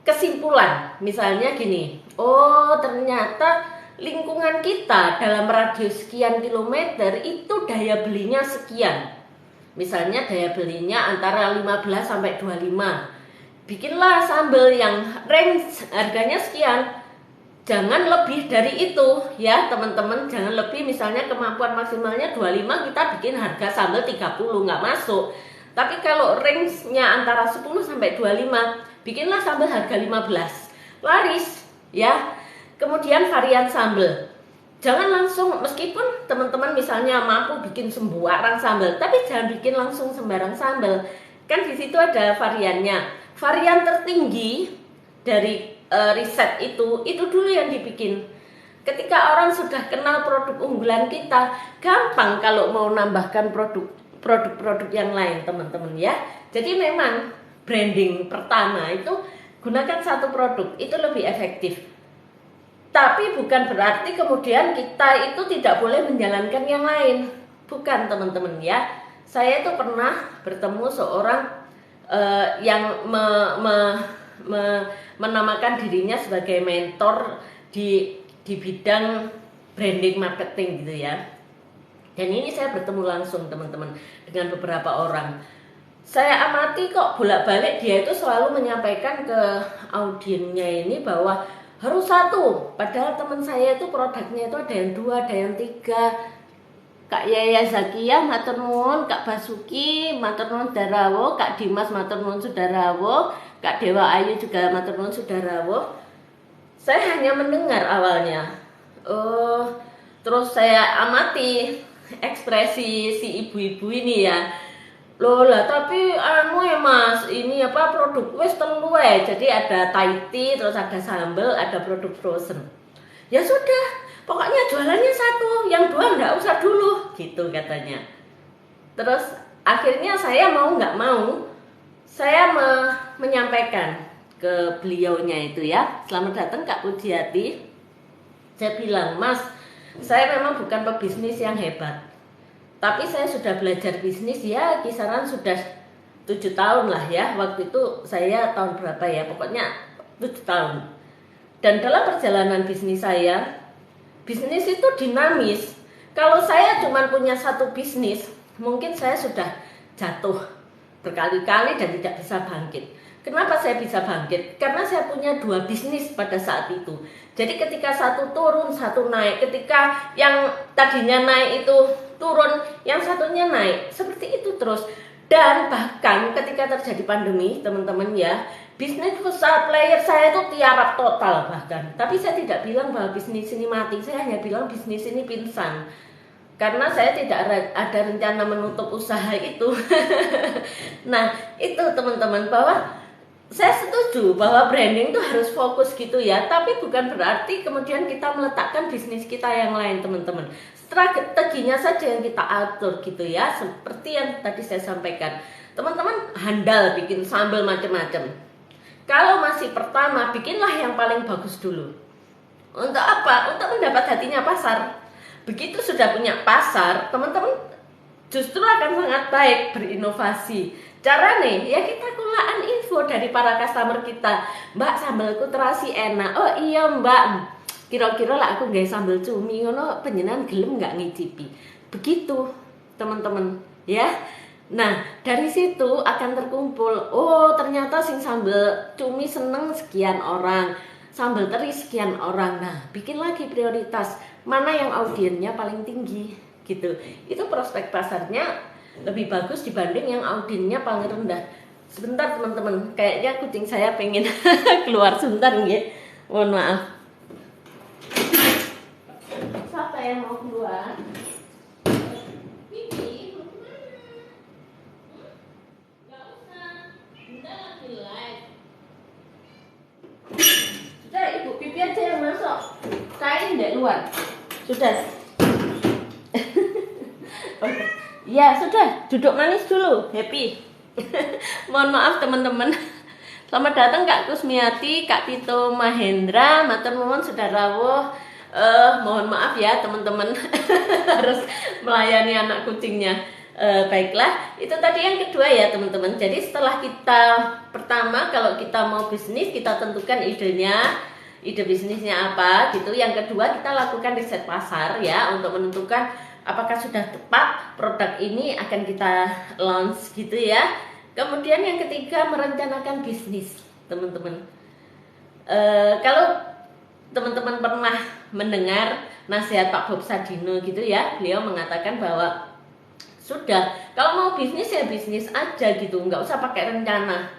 kesimpulan. Misalnya gini, oh ternyata lingkungan kita dalam radius sekian kilometer itu daya belinya sekian. Misalnya daya belinya antara 15 sampai 25. Bikinlah sambal yang range harganya sekian. Jangan lebih dari itu ya teman-teman, jangan lebih. Misalnya kemampuan maksimalnya 25, kita bikin harga sambal 30, nggak masuk. Tapi kalau range-nya antara 10 sampai 25, bikinlah sambal harga 15. Laris ya. Kemudian varian sambal. Jangan langsung, meskipun teman-teman misalnya mampu bikin sembarang sambal, tapi jangan bikin langsung sembarang sambal. Kan di situ ada variannya. Varian tertinggi dari riset itu dulu yang dibikin. Ketika orang sudah kenal produk unggulan kita, gampang kalau mau nambahkan produk-produk yang lain teman-teman ya. Jadi memang branding pertama itu gunakan satu produk, itu lebih efektif. Tapi bukan berarti kemudian kita itu tidak boleh menjalankan yang lain. Bukan teman-teman ya. Saya itu pernah bertemu seorang yang menamakan dirinya sebagai mentor di bidang branding marketing gitu ya. Dan ini saya bertemu langsung teman-teman dengan beberapa orang. Saya amati kok bolak-balik dia itu selalu menyampaikan ke audiennya ini bahwa harus satu. Padahal teman saya itu produknya itu ada yang 2, ada yang 3. Kak Yaya Zakia matur nuwun, Kak Basuki matur nuwun Darawo, Kak Dimas matur nuwun Sudarawo, Kak Dewa Ayu juga matur nuwun Sudarawo. Saya hanya mendengar awalnya. Terus saya amati ekspresi si ibu-ibu ini ya. Loh lah tapi anu ya Mas, ini apa produk wis telu jadi ada Thai tea, terus ada sambal, ada produk frozen. Ya sudah, pokoknya jualannya satu, yang 2 enggak usah dulu gitu katanya. Terus akhirnya saya mau nggak mau saya menyampaikan ke beliaunya itu ya, selamat datang Kak Pujiati. Saya bilang, Mas, saya memang bukan pebisnis yang hebat, tapi saya sudah belajar bisnis ya kisaran sudah 7 tahun lah ya. Waktu itu saya tahun berapa ya, pokoknya 7 tahun. Dan dalam perjalanan bisnis saya, bisnis itu dinamis. Kalau saya cuma punya satu bisnis, mungkin saya sudah jatuh berkali-kali dan tidak bisa bangkit. Kenapa saya bisa bangkit? Karena saya punya 2 bisnis pada saat itu. Jadi ketika satu turun, satu naik. Ketika yang tadinya naik itu turun, yang satunya naik. Seperti itu terus. Dan bahkan ketika terjadi pandemi, teman-teman ya, bisnis usaha player saya itu tiarap total bahkan. Tapi saya tidak bilang bahwa bisnis ini mati. Saya hanya bilang bisnis ini pingsan. Karena saya tidak ada rencana menutup usaha itu. Nah, itu teman-teman, bahwa saya setuju bahwa branding itu harus fokus gitu ya. Tapi bukan berarti kemudian kita meletakkan bisnis kita yang lain teman-teman. Strateginya saja yang kita atur gitu ya. Seperti yang tadi saya sampaikan, teman-teman handal bikin sambal macam-macam. Kalau masih pertama, bikinlah yang paling bagus dulu. Untuk apa? Untuk mendapat hatinya pasar. Begitu sudah punya pasar, teman-teman justru akan sangat baik berinovasi. Cara nih, ya kita kulaan info dari para customer kita. Mbak, sambalku terasi enak. Oh iya Mbak, kira-kira lah aku nggak sambal cumi, ngono penjenengan gelem nggak ngicipi. Begitu teman-teman ya. Nah dari situ akan terkumpul. Oh ternyata sing sambal cumi seneng sekian orang, sambal teri sekian orang. Nah bikin lagi prioritas mana yang audiennya paling tinggi gitu. Itu prospek pasarnya lebih bagus dibanding yang audiennya paling rendah. Sebentar teman-teman, kayaknya kucing saya pengen keluar sebentar nggih. Mohon maaf. Siapa yang mau keluar? Pipi, mau kemana? Gak usah, Bunda lagi live. Sudah Ibu, Pipi aja yang masuk. Kain dek luar. Sudah. Oke. Ya sudah, duduk manis dulu, happy. Mohon maaf teman-teman. Selamat datang Kak Kusmiati, Kak Tito Mahendra, matur nuwun Sudarawo. Mohon maaf ya teman-teman, harus melayani anak kucingnya. Baiklah, itu tadi yang kedua ya teman-teman. Jadi setelah kita pertama, kalau kita mau bisnis, kita tentukan idenya, ide bisnisnya apa gitu. Yang kedua kita lakukan riset pasar ya untuk menentukan apakah sudah tepat produk ini akan kita launch gitu ya. Kemudian yang ketiga merencanakan bisnis teman-teman. Kalau teman-teman pernah mendengar nasihat Pak Bob Sadino gitu ya, beliau mengatakan bahwa sudah kalau mau bisnis ya bisnis aja gitu, nggak usah pakai rencana.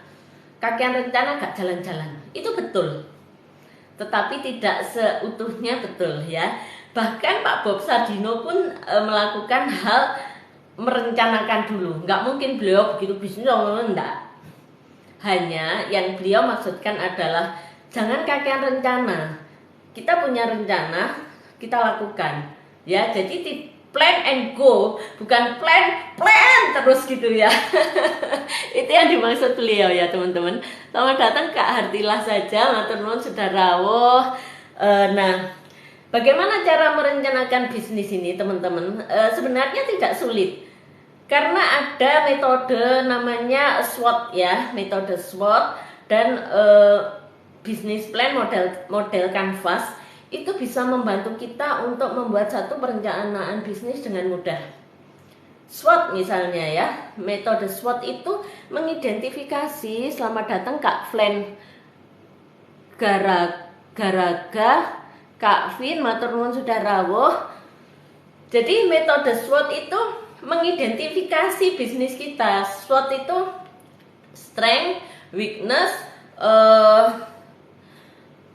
Kakean rencana gak jalan-jalan. Itu betul. Tetapi tidak seutuhnya betul ya. Bahkan Pak Bob Sadino pun melakukan hal merencanakan dulu. Nggak mungkin beliau begitu bisnis enggak. Hanya yang beliau maksudkan adalah jangan kakean rencana. Kita punya rencana, kita lakukan. Ya, jadi plan and go, bukan plan terus gitu ya. Itu yang dimaksud beliau ya teman-teman. Selamat datang Kak Hartilah saja, matur nuwun Sudarawo. Nah, bagaimana cara merencanakan bisnis ini teman-teman? Sebenarnya tidak sulit. Karena ada metode namanya SWOT ya, metode SWOT dan bisnis plan model canvas. itu bisa membantu kita untuk membuat satu perencanaan bisnis dengan mudah. SWOT misalnya ya, metode SWOT itu mengidentifikasi. Selamat datang Kak Flen Garaga, Kak Vin, matur nuwun sudah rawuh. Jadi metode SWOT itu mengidentifikasi bisnis kita. SWOT itu strength, weakness,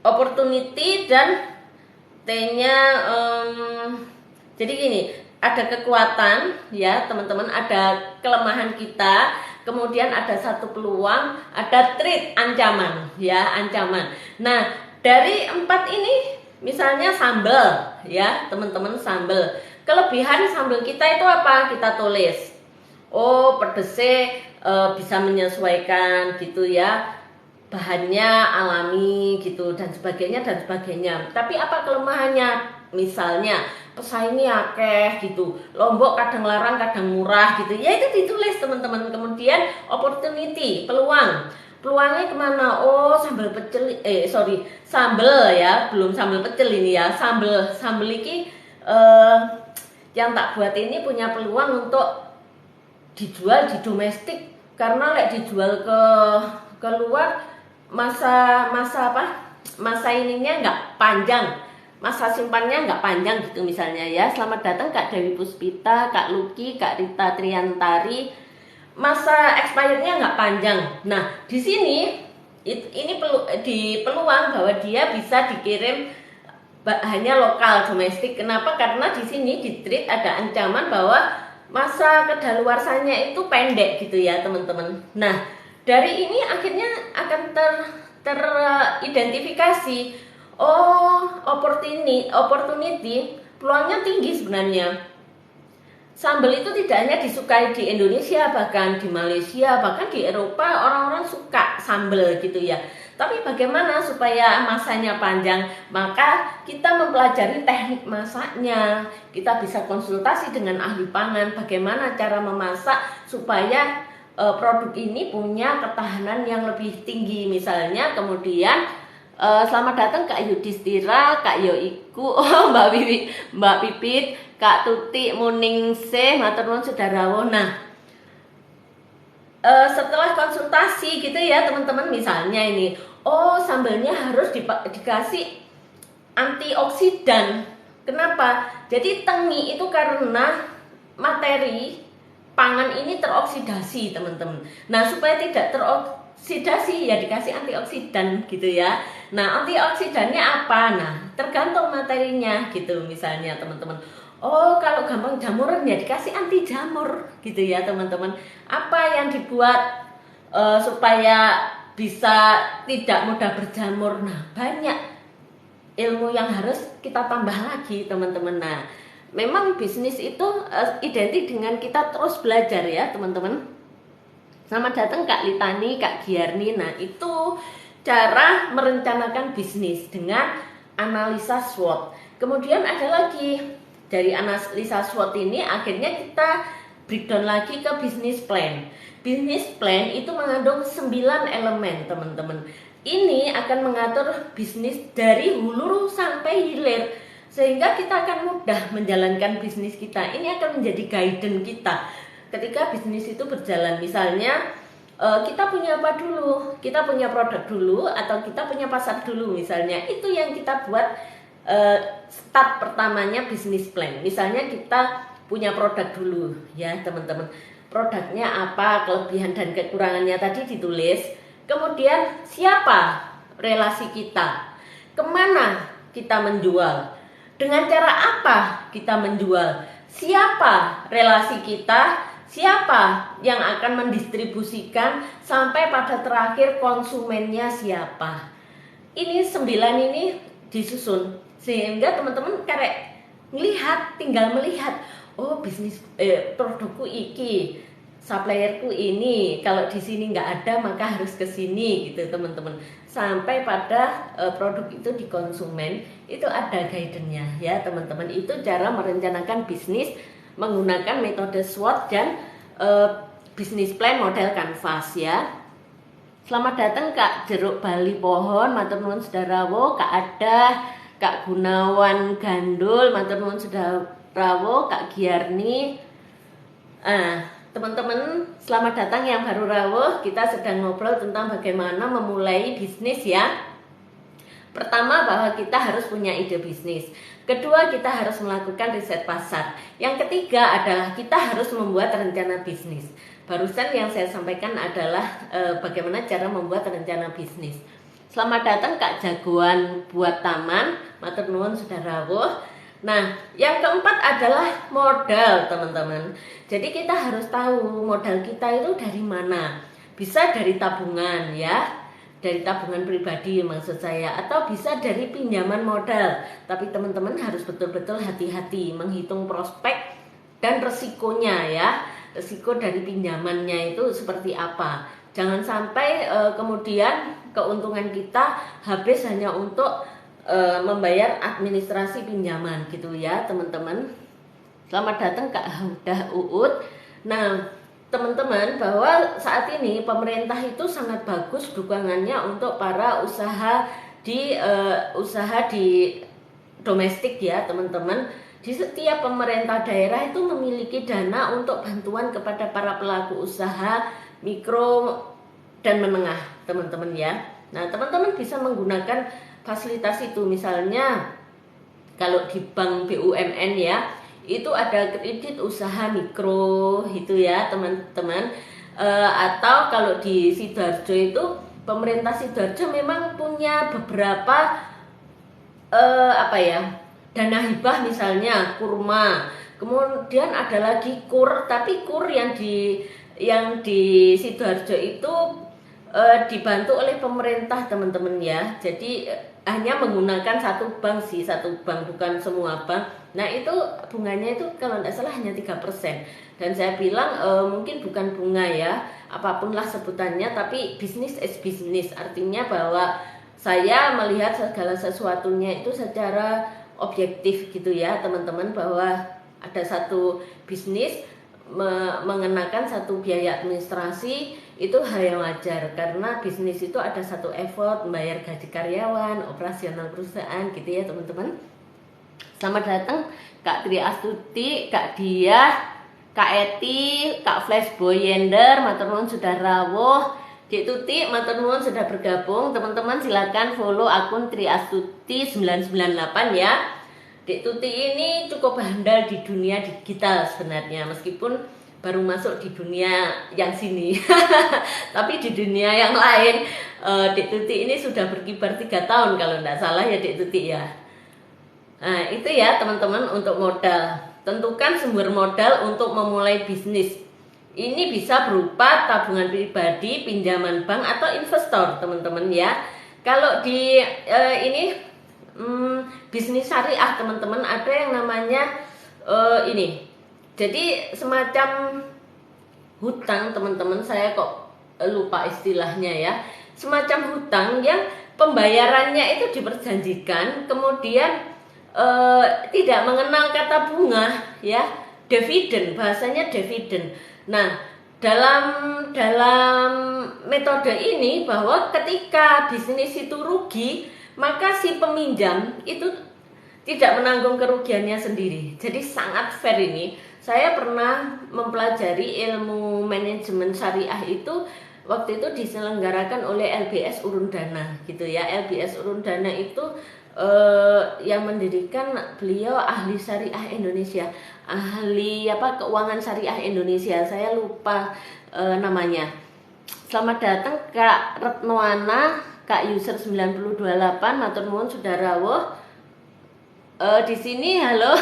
opportunity, dan T-nya jadi gini, ada kekuatan ya teman-teman, ada kelemahan kita, kemudian ada satu peluang, ada threat, ancaman ya, ancaman. Nah, dari 4 ini misalnya sambal ya teman-teman, sambal. Kelebihan sambal kita itu apa? Kita tulis. Oh, pedesnya bisa menyesuaikan gitu ya. Bahannya alami gitu dan sebagainya dan sebagainya. Tapi apa kelemahannya? Misalnya pesaingnya akeh gitu. Lombok kadang larang, kadang murah gitu. Ya itu ditulis teman-teman. Kemudian opportunity, peluang. Peluangnya kemana? Oh, sambal pecel, sambal ya, belum sambal pecel ini ya. Sambal ini yang tak buat ini punya peluang untuk dijual di domestik, karena dijual ke luar masa ininya nggak panjang, masa simpannya nggak panjang gitu misalnya ya. Selamat datang Kak Dewi Puspita, Kak Luki, Kak Rita Triantari. Masa expirednya nggak panjang. Nah di sini ini di peluang bahwa dia bisa dikirim hanya lokal domestik. Kenapa? Karena di sini di treat ada ancaman bahwa masa kedaluarsanya itu pendek gitu ya teman-teman. Nah dari ini akhirnya akan teridentifikasi. Oh, opportunity peluangnya tinggi sebenarnya. Sambal itu tidak hanya disukai di Indonesia, bahkan di Malaysia, bahkan di Eropa orang-orang suka sambal gitu ya. Tapi bagaimana supaya masanya panjang? Maka kita mempelajari teknik masaknya. Kita bisa konsultasi dengan ahli pangan bagaimana cara memasak supaya produk ini punya ketahanan yang lebih tinggi misalnya. Kemudian selamat datang Kak Yudhistira, Kak Yoiku, oh Mbak Pipit, Kak Tuti, Muningsih, matur nuwun sudah rawuh. Nah, setelah konsultasi gitu ya teman-teman, misalnya ini, oh sambalnya harus dikasih antioksidan. Kenapa? Jadi tengi itu karena materi pangan ini teroksidasi teman-teman. Nah supaya tidak teroksidasi ya dikasih antioksidan gitu ya. Nah antioksidannya apa? Nah tergantung materinya gitu misalnya teman-teman. Oh kalau gampang jamuran ya dikasih anti jamur gitu ya teman-teman. Apa yang dibuat supaya bisa tidak mudah berjamur? Nah banyak ilmu yang harus kita tambah lagi teman-teman. Nah memang bisnis itu identik dengan kita terus belajar ya teman-teman. Selamat datang Kak Litani, Kak Giarni. Nah itu cara merencanakan bisnis dengan analisa SWOT. Kemudian ada lagi dari analisa SWOT ini akhirnya kita breakdown lagi ke bisnis plan. Bisnis plan itu mengandung 9 elemen teman-teman. Ini akan mengatur bisnis dari hulu sampai hilir, sehingga kita akan mudah menjalankan bisnis kita. Ini akan menjadi guidance kita ketika bisnis itu berjalan. Misalnya kita punya apa dulu? Kita punya produk dulu atau kita punya pasar dulu misalnya. Itu yang kita buat start pertamanya bisnis plan. Misalnya kita punya produk dulu ya teman-teman. Produknya apa, kelebihan dan kekurangannya tadi ditulis. Kemudian siapa relasi kita, kemana kita menjual, dengan cara apa kita menjual, siapa relasi kita, siapa yang akan mendistribusikan, sampai pada terakhir konsumennya siapa. Ini 9 ini disusun sehingga teman-teman karek melihat, tinggal melihat, oh bisnis produkku iki, supplierku ini, kalau di sini nggak ada maka harus ke sini gitu teman-teman. Sampai pada produk itu di konsumen itu ada guidance-nya ya teman-teman. Itu cara merencanakan bisnis menggunakan metode SWOT dan bisnis plan model Canvas ya. Selamat datang Kak Jeruk Bali Pohon, matur nuwun sedarawo, Kak Ada, Kak Gunawan Gandul, matur nuwun sudah rawuh, Kak Giarni. Teman-teman, selamat datang yang baru rawuh. Kita sedang ngobrol tentang bagaimana memulai bisnis ya. Pertama, bahwa kita harus punya ide bisnis. Kedua, kita harus melakukan riset pasar. Yang ketiga adalah kita harus membuat rencana bisnis. Barusan yang saya sampaikan adalah bagaimana cara membuat rencana bisnis. Selamat datang Kak Jagoan buat taman, matur nuwun sudah rawuh. Nah, yang keempat adalah modal, teman-teman. Jadi kita harus tahu modal kita itu dari mana. Bisa dari tabungan ya, dari tabungan pribadi maksud saya, atau bisa dari pinjaman modal. Tapi teman-teman harus betul-betul hati-hati menghitung prospek dan resikonya ya. Risiko dari pinjamannya itu seperti apa. Jangan sampai kemudian keuntungan kita habis hanya untuk membayar administrasi pinjaman gitu ya teman-teman. Selamat datang Kak Haudah Uut. Nah teman-teman, bahwa saat ini pemerintah itu sangat bagus dukungannya untuk para usaha di domestik ya teman-teman. Di setiap pemerintah daerah itu memiliki dana untuk bantuan kepada para pelaku usaha mikro dan menengah, teman-teman ya. Nah, teman-teman bisa menggunakan fasilitas itu. Misalnya kalau di bank BUMN ya, itu ada kredit usaha mikro itu ya, teman-teman. Atau kalau di Sidoarjo itu, pemerintah Sidoarjo memang punya beberapa dana hibah, misalnya kurma. Kemudian ada lagi kur, tapi kur yang di Sidoarjo itu dibantu oleh pemerintah teman-teman ya. Jadi hanya menggunakan satu bank, bukan semua bank. Nah itu bunganya itu kalau tidak salah hanya 3%. Dan saya bilang mungkin bukan bunga ya, apapun lah sebutannya, tapi bisnis is bisnis. Artinya bahwa saya melihat segala sesuatunya itu secara objektif gitu ya teman-teman, bahwa ada satu bisnis mengenakan satu biaya administrasi itu hal yang wajar, karena bisnis itu ada satu effort membayar gaji karyawan, operasional perusahaan gitu ya teman-teman. Selamat datang Kak Tri Astuti, Kak Diah, Kak Eti, Kak Flash Boyender, matur nuwun sudah rawuh. Dek Tuti, matur nuwun sudah bergabung. Teman-teman silakan follow akun Tri Astuti 998 ya. Dek Tuti ini cukup handal di dunia digital sebenarnya, meskipun baru masuk di dunia yang sini. Tapi di dunia yang lain Dek Tuti ini sudah berkibar 3 tahun kalau tidak salah ya Dek Tuti ya. Nah itu ya teman-teman untuk modal. Tentukan sumber modal untuk memulai bisnis. Ini bisa berupa tabungan pribadi, pinjaman bank, atau investor teman-teman ya. Kalau di bisnis syariah teman-teman, ada yang namanya ini. Jadi semacam hutang teman-teman, saya kok lupa istilahnya ya. Semacam hutang yang pembayarannya itu diperjanjikan, kemudian tidak mengenal kata bunga ya, dividen, bahasanya dividen. Nah, dalam metode ini, bahwa ketika bisnis itu rugi, maka si peminjam itu tidak menanggung kerugiannya sendiri. Jadi sangat fair ini. Saya pernah mempelajari ilmu manajemen syariah itu waktu itu diselenggarakan oleh LBS Urundana gitu ya. LBS Urundana itu yang mendirikan beliau ahli syariah Indonesia, ahli keuangan syariah Indonesia, saya lupa namanya. Selamat datang Kak Retnoana, Kak user 9028, matur nuwun sudah rawuh. Di sini halo.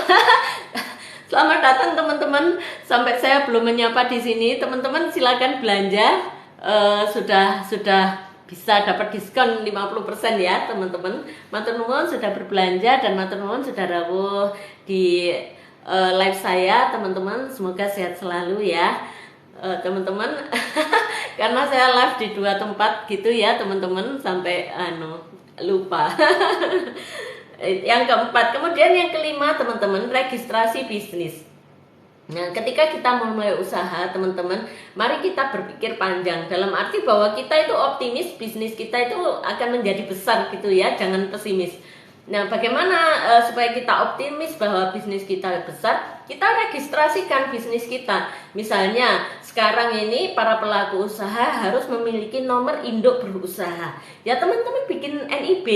Selamat datang teman-teman. Sampai saya belum menyapa di sini, teman-teman silakan belanja. Sudah bisa dapat diskon 50% ya teman-teman. Matur nuwun sudah berbelanja dan matur nuwun sudah rawuh di live saya teman-teman. Semoga sehat selalu ya teman-teman. Karena saya live di 2 tempat gitu ya teman-teman, sampai lupa. Yang keempat, kemudian yang kelima teman-teman, registrasi bisnis. Nah, ketika kita memulai usaha, teman-teman, mari kita berpikir panjang. Dalam arti bahwa kita itu optimis, bisnis kita itu akan menjadi besar gitu ya, jangan pesimis. Nah, bagaimana supaya kita optimis bahwa bisnis kita besar? Kita registrasikan bisnis kita. Misalnya, sekarang ini para pelaku usaha harus memiliki nomor induk berusaha. Ya, teman-teman bikin NIB,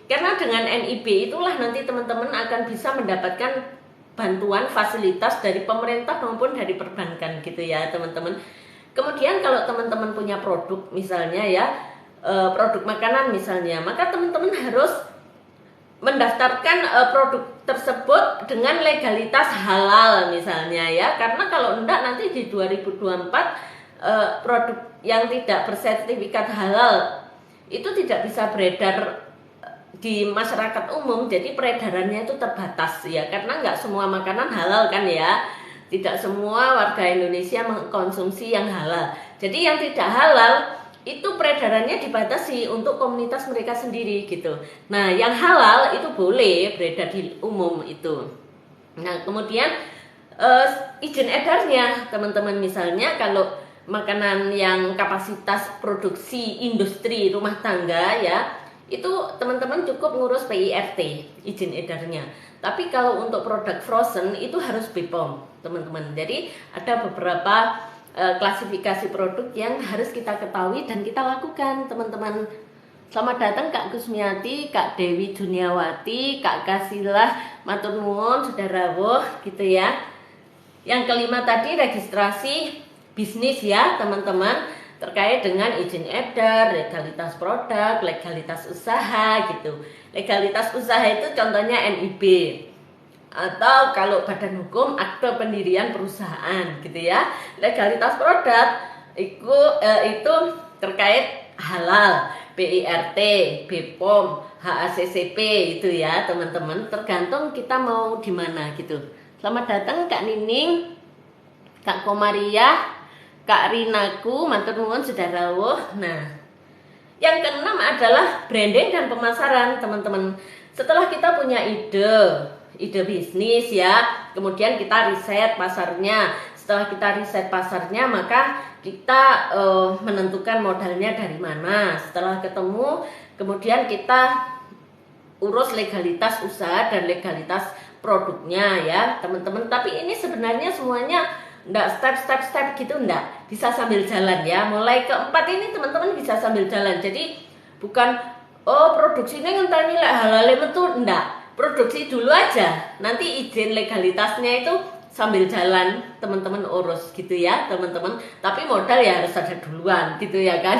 karena dengan NIB itulah nanti teman-teman akan bisa mendapatkan bantuan fasilitas dari pemerintah maupun dari perbankan gitu ya, teman-teman. Kemudian kalau teman-teman punya produk misalnya ya, produk makanan misalnya, maka teman-teman harus mendaftarkan produk tersebut dengan legalitas halal misalnya ya, karena kalau enggak nanti di 2024 produk yang tidak bersertifikat halal itu tidak bisa beredar di masyarakat umum, jadi peredarannya itu terbatas ya, karena nggak semua makanan halal kan ya, tidak semua warga Indonesia mengkonsumsi yang halal. Jadi yang tidak halal itu peredarannya dibatasi untuk komunitas mereka sendiri gitu. Nah, yang halal itu boleh beredar di umum itu. Nah, kemudian izin edarnya teman-teman, misalnya kalau makanan yang kapasitas produksi industri rumah tangga ya, itu teman-teman cukup ngurus PIRT izin edarnya. Tapi kalau untuk produk frozen itu harus BPOM teman-teman. Jadi ada beberapa klasifikasi produk yang harus kita ketahui dan kita lakukan teman-teman. Selamat datang Kak Kusmiati, Kak Dewi Juniawati, Kak Kasilah, matur nuwun, saudara woh gitu ya. Yang kelima tadi registrasi bisnis ya teman-teman, terkait dengan izin edar, legalitas produk, legalitas usaha gitu. Legalitas usaha itu contohnya NIB, atau kalau badan hukum akte pendirian perusahaan gitu ya. Legalitas produk itu terkait halal, PIRT, BPOM, HACCP itu ya teman-teman, tergantung kita mau di mana gitu. Selamat datang Kak Nining, Kak Komaria, Kak Rinaku, matur nuwun saudara woh. Nah, yang keenam adalah branding dan pemasaran teman-teman. Setelah kita punya ide bisnis ya, kemudian kita riset pasarnya. Setelah kita riset pasarnya, maka kita menentukan modalnya dari mana. Setelah ketemu, kemudian kita urus legalitas usaha dan legalitas produknya ya teman-teman. Tapi ini sebenarnya semuanya enggak step gitu, enggak bisa sambil jalan ya. Mulai keempat ini teman-teman bisa sambil jalan. Jadi bukan produksinya ngenteni lek halal metu, enggak. Produksi dulu aja, nanti izin legalitasnya itu sambil jalan teman-teman urus gitu ya teman-teman. Tapi modal ya harus ada duluan gitu ya kan.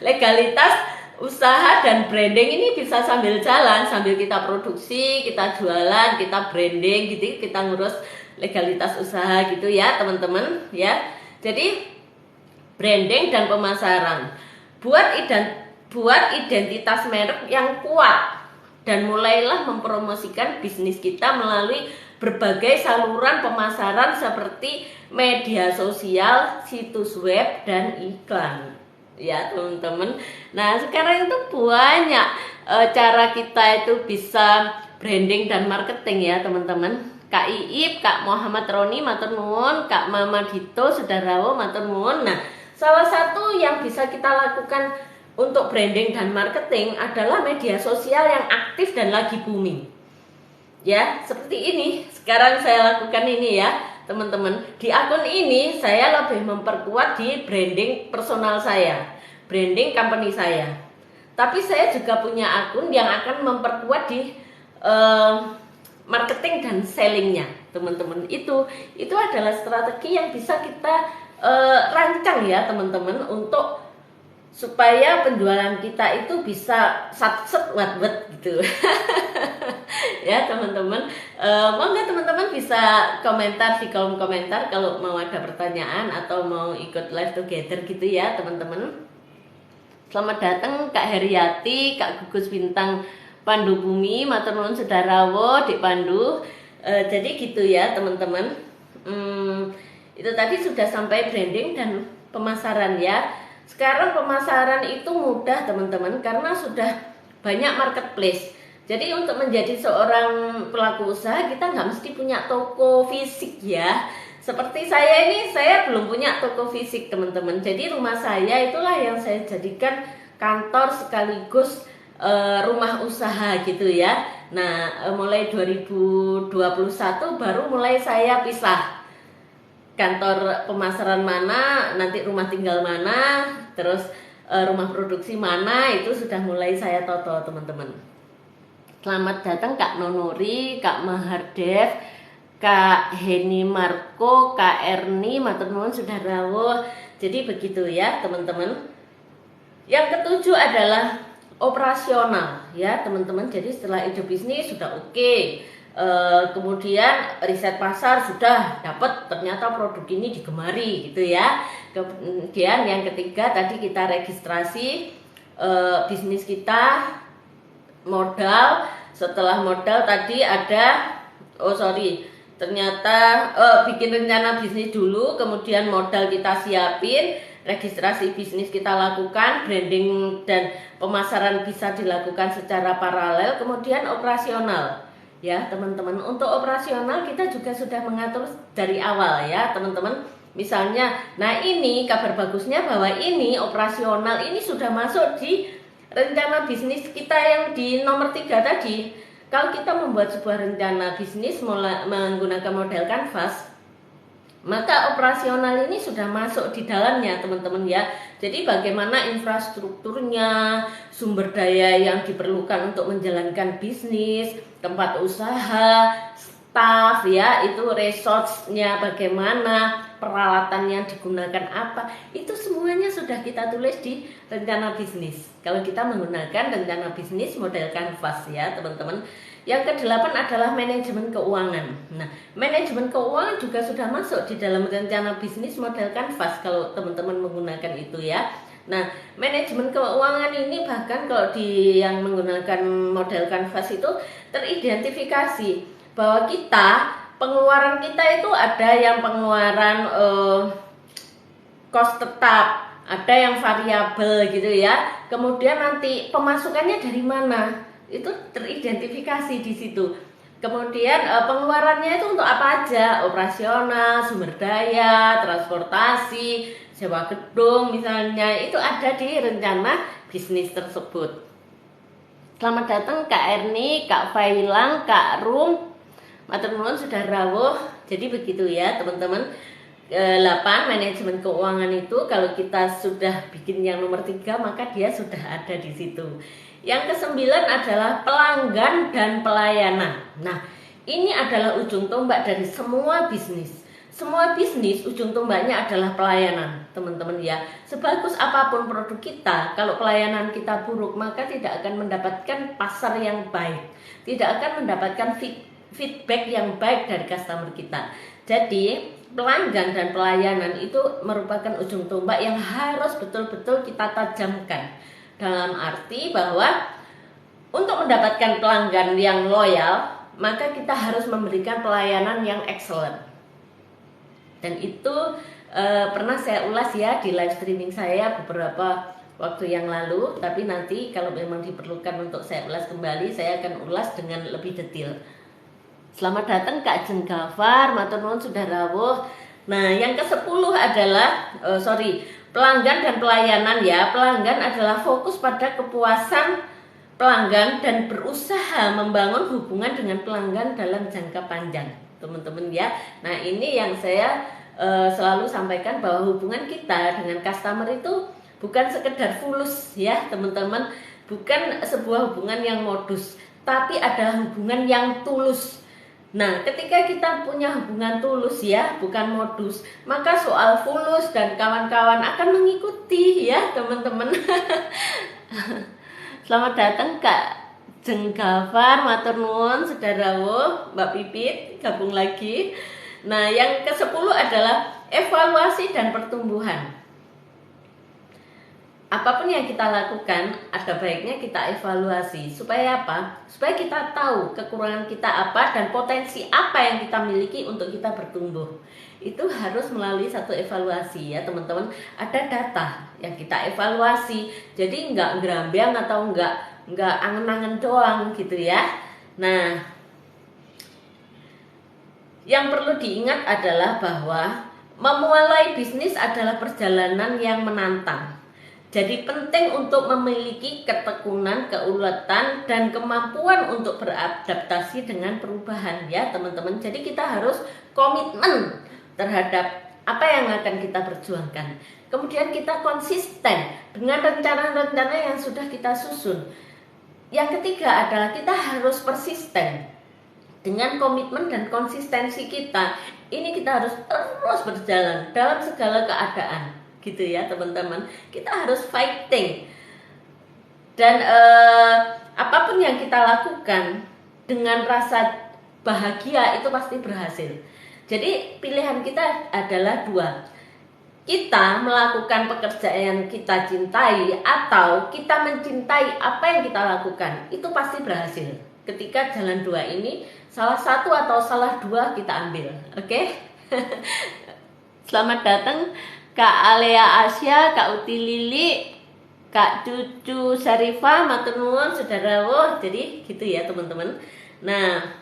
Legalitas usaha dan branding ini bisa sambil jalan, sambil kita produksi, kita jualan, kita branding gitu, kita ngurus legalitas usaha gitu ya teman-teman ya. Jadi branding dan pemasaran, buat identitas merek yang kuat dan mulailah mempromosikan bisnis kita melalui berbagai saluran pemasaran seperti media sosial, situs web, dan iklan ya teman-teman. Nah, sekarang itu banyak cara kita itu bisa branding dan marketing ya teman-teman. Kak Iip, Kak Muhammad Roni matur nuwun, Kak Mama Dito Saudarawo matur nuwun. Nah, salah satu yang bisa kita lakukan untuk branding dan marketing adalah media sosial yang aktif dan lagi booming. Ya, seperti ini. Sekarang saya lakukan ini ya, teman-teman. Di akun ini saya lebih memperkuat di branding personal saya, branding company saya. Tapi saya juga punya akun yang akan memperkuat di marketing dan sellingnya, teman-teman. Itu adalah strategi yang bisa kita rancang ya, teman-teman, untuk supaya penjualan kita itu bisa sat-set wat-wat gitu. Ya teman-teman, monggo teman-teman bisa komentar di kolom komentar kalau mau ada pertanyaan atau mau ikut live together gitu ya teman-teman. Selamat datang Kak Heriati, Kak Gugus Bintang Pandu Bumi, matur nuwun sedarawo Dik Pandu. Jadi gitu ya teman-teman. Itu tadi sudah sampai branding dan pemasaran ya. Sekarang pemasaran itu mudah teman-teman karena sudah banyak marketplace. Jadi untuk menjadi seorang pelaku usaha kita nggak mesti punya toko fisik ya. Seperti saya ini, saya belum punya toko fisik teman-teman. Jadi rumah saya itulah yang saya jadikan kantor sekaligus rumah usaha gitu ya. Nah, mulai 2021 baru mulai saya pisah. Kantor pemasaran mana, nanti rumah tinggal mana, terus rumah produksi mana, itu sudah mulai saya toto teman-teman. Selamat datang Kak Nonori, Kak Mahardev, Kak Heni Marco, Kak Erni, matur nuwun sudah rawuh. Jadi begitu ya teman-teman. Yang ketujuh adalah operasional ya teman-teman. Jadi setelah ide bisnis sudah oke. Kemudian riset pasar sudah dapat, ternyata produk ini digemari gitu ya. Kemudian yang ketiga tadi kita registrasi bisnis kita, modal. Setelah modal tadi ada ternyata bikin rencana bisnis dulu, kemudian modal kita siapin, registrasi bisnis kita lakukan, branding dan pemasaran bisa dilakukan secara paralel, kemudian operasional. Ya teman-teman, untuk operasional kita juga sudah mengatur dari awal ya teman-teman. Misalnya, nah ini kabar bagusnya bahwa ini operasional ini sudah masuk di rencana bisnis kita yang di nomor 3 tadi. Kalau kita membuat sebuah rencana bisnis menggunakan model kanvas, maka operasional ini sudah masuk di dalamnya teman-teman ya. Jadi bagaimana infrastrukturnya, sumber daya yang diperlukan untuk menjalankan bisnis, tempat usaha, staff ya, itu resource-nya bagaimana, peralatan yang digunakan apa, itu semuanya sudah kita tulis di rencana bisnis. Kalau kita menggunakan rencana bisnis model kanvas ya teman-teman. Yang ke-8 adalah manajemen keuangan. Nah, manajemen keuangan juga sudah masuk di dalam rencana bisnis model kanvas kalau teman-teman menggunakan itu ya. Nah, manajemen keuangan ini bahkan kalau di yang menggunakan model kanvas itu teridentifikasi bahwa pengeluaran kita itu ada yang pengeluaran cost tetap, ada yang variabel gitu ya. Kemudian nanti pemasukannya dari mana? Itu teridentifikasi di situ. Kemudian pengeluarannya itu untuk apa aja? Operasional, sumber daya, transportasi, sewa gedung misalnya, itu ada di rencana bisnis tersebut. Selamat datang Kak Erni, Kak Failang, Kak Rum. Matur nuwun sudah rawuh. Jadi begitu ya teman-teman. 8 manajemen keuangan itu kalau kita sudah bikin yang nomor 3 maka dia sudah ada di situ. Yang ke-9 adalah pelanggan dan pelayanan. Nah, ini adalah ujung tombak dari semua bisnis. Semua bisnis ujung tombaknya adalah pelayanan, teman-teman ya. Sebagus apapun produk kita, kalau pelayanan kita buruk, maka tidak akan mendapatkan pasar yang baik. Tidak akan mendapatkan feedback yang baik dari customer kita. Jadi, pelanggan dan pelayanan itu merupakan ujung tombak yang harus betul-betul kita tajamkan. Dalam arti bahwa untuk mendapatkan pelanggan yang loyal, maka kita harus memberikan pelayanan yang excellent. Dan itu pernah saya ulas ya di live streaming saya beberapa waktu yang lalu. Tapi nanti kalau memang diperlukan untuk saya ulas kembali, saya akan ulas dengan lebih detail. Selamat datang Kak Jeng Gafar, matur nuwun sudah rawuh. Nah, yang ke-10 adalah pelanggan dan pelayanan ya. Pelanggan adalah fokus pada kepuasan pelanggan dan berusaha membangun hubungan dengan pelanggan dalam jangka panjang, teman-teman ya. Nah, ini yang saya selalu sampaikan bahwa hubungan kita dengan customer itu bukan sekedar fulus ya, teman-teman. Bukan sebuah hubungan yang modus, tapi adalah hubungan yang tulus. Nah, ketika kita punya hubungan tulus ya, bukan modus, maka soal fulus dan kawan-kawan akan mengikuti ya, teman-teman. Selamat datang Kak Jeng Gafar, matur nuwun sudah rawuh, Mbak Pipit gabung lagi. Nah, yang ke-10 adalah evaluasi dan pertumbuhan. Apapun yang kita lakukan, ada baiknya kita evaluasi. Supaya apa? Supaya kita tahu kekurangan kita apa dan potensi apa yang kita miliki untuk kita bertumbuh. Itu harus melalui satu evaluasi ya teman-teman. Ada data yang kita evaluasi. Jadi nggak gerambang atau nggak angen-angen doang gitu ya. Nah, yang perlu diingat adalah bahwa memulai bisnis adalah perjalanan yang menantang. Jadi penting untuk memiliki ketekunan, keuletan, dan kemampuan untuk beradaptasi dengan perubahan ya teman-teman. Jadi kita harus komitmen terhadap apa yang akan kita perjuangkan. Kemudian kita konsisten dengan rencana-rencana yang sudah kita susun. Yang ketiga adalah kita harus persisten. Dengan komitmen dan konsistensi kita, ini kita harus terus berjalan dalam segala keadaan. Gitu ya teman-teman, kita harus fighting dan apapun yang kita lakukan dengan rasa bahagia itu pasti berhasil. Jadi pilihan kita adalah dua, kita melakukan pekerjaan yang kita cintai atau kita mencintai apa yang kita lakukan, itu pasti berhasil. Ketika jalan dua ini, salah satu atau salah dua kita ambil, oke? Selamat datang Kak Alea Asya, Kak Uti Lili, Kak Cucu Syarifah, matur nuwun saudara. Jadi gitu ya teman-teman. Nah,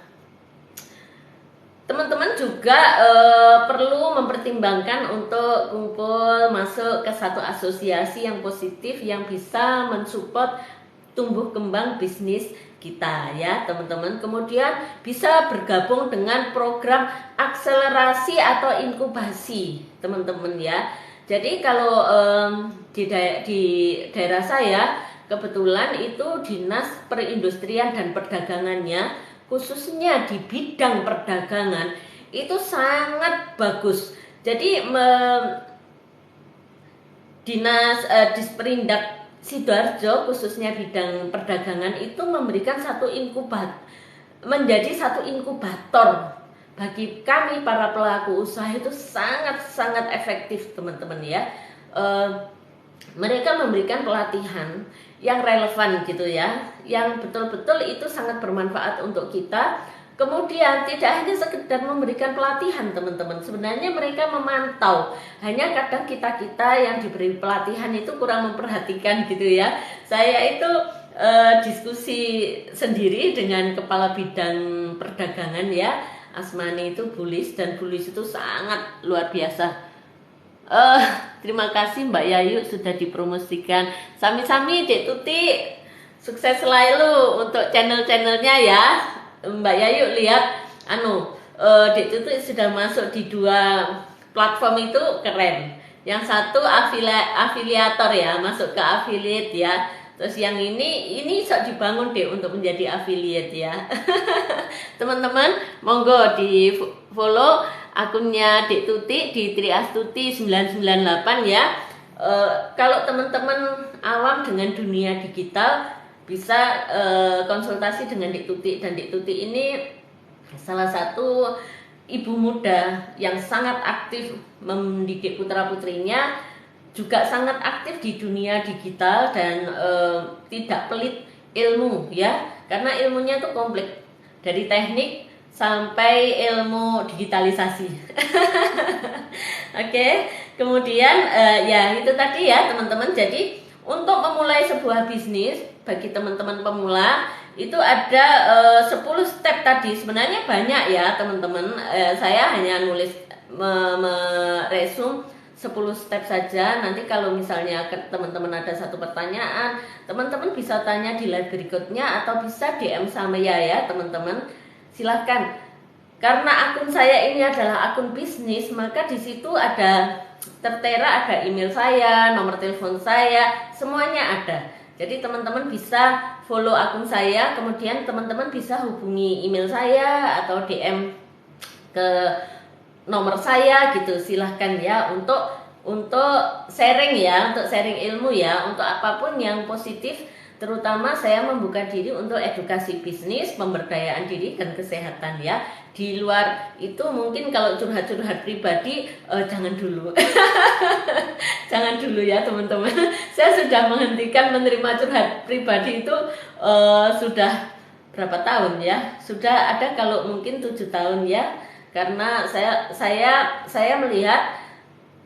teman-teman juga perlu mempertimbangkan untuk kumpul masuk ke satu asosiasi yang positif yang bisa mensupport tumbuh kembang bisnis kita ya teman-teman. Kemudian bisa bergabung dengan program akselerasi atau inkubasi teman-teman ya. Jadi kalau di daerah saya kebetulan itu Dinas Perindustrian dan Perdagangannya, khususnya di bidang perdagangan itu sangat bagus. Jadi Dinas Disperindak Sidoarjo khususnya bidang perdagangan itu memberikan menjadi satu inkubator bagi kami para pelaku usaha. Itu sangat efektif teman-teman ya. Mereka memberikan pelatihan yang relevan gitu ya, yang betul-betul itu sangat bermanfaat untuk kita. Kemudian tidak hanya sekedar memberikan pelatihan teman-teman, sebenarnya mereka memantau. Hanya kadang kita yang diberi pelatihan itu kurang memperhatikan gitu ya. Saya itu diskusi sendiri dengan kepala bidang perdagangan ya, Asmani itu Bulis, dan Bulis itu sangat luar biasa. Terima kasih Mbak Yayu sudah dipromosikan. Sami-sami Dek Tuti, sukses selalu untuk channel-channelnya ya. Mbak Yayu lihat Dek Tuti sudah masuk di 2 platform itu keren. Yang satu afiliator ya, masuk ke affiliate ya. Terus yang ini sok dibangun deh untuk menjadi affiliate ya. Teman-teman monggo di follow akunnya Dek Tuti di Triastuti 998 ya. Kalau teman-teman awam dengan dunia digital bisa konsultasi dengan Dek Tuti, dan Dek Tuti ini salah satu ibu muda yang sangat aktif mendidik putra-putrinya, juga sangat aktif di dunia digital dan tidak pelit ilmu ya, karena ilmunya tuh komplit dari teknik sampai ilmu digitalisasi. Oke, kemudian ya itu tadi ya teman-teman. Jadi untuk memulai sebuah bisnis bagi teman-teman pemula itu ada 10 step tadi. Sebenarnya banyak ya teman-teman. Saya hanya nulis meresum 10 step saja. Nanti kalau misalnya teman-teman ada satu pertanyaan, teman-teman bisa tanya di live berikutnya atau bisa DM saya ya teman-teman. Silahkan. Karena akun saya ini adalah akun bisnis, maka di situ tertera ada email saya, nomor telepon saya, semuanya ada. Jadi teman-teman bisa follow akun saya, kemudian teman-teman bisa hubungi email saya atau DM ke nomor saya gitu. Silahkan ya untuk sharing ya, untuk sharing ilmu ya, untuk apapun yang positif. Terutama saya membuka diri untuk edukasi bisnis, pemberdayaan diri dan kesehatan ya. Di luar itu mungkin kalau curhat-curhat pribadi jangan dulu. Jangan dulu ya teman-teman. Saya sudah menghentikan menerima curhat pribadi itu sudah berapa tahun ya? Sudah ada kalau mungkin 7 tahun ya. Karena saya melihat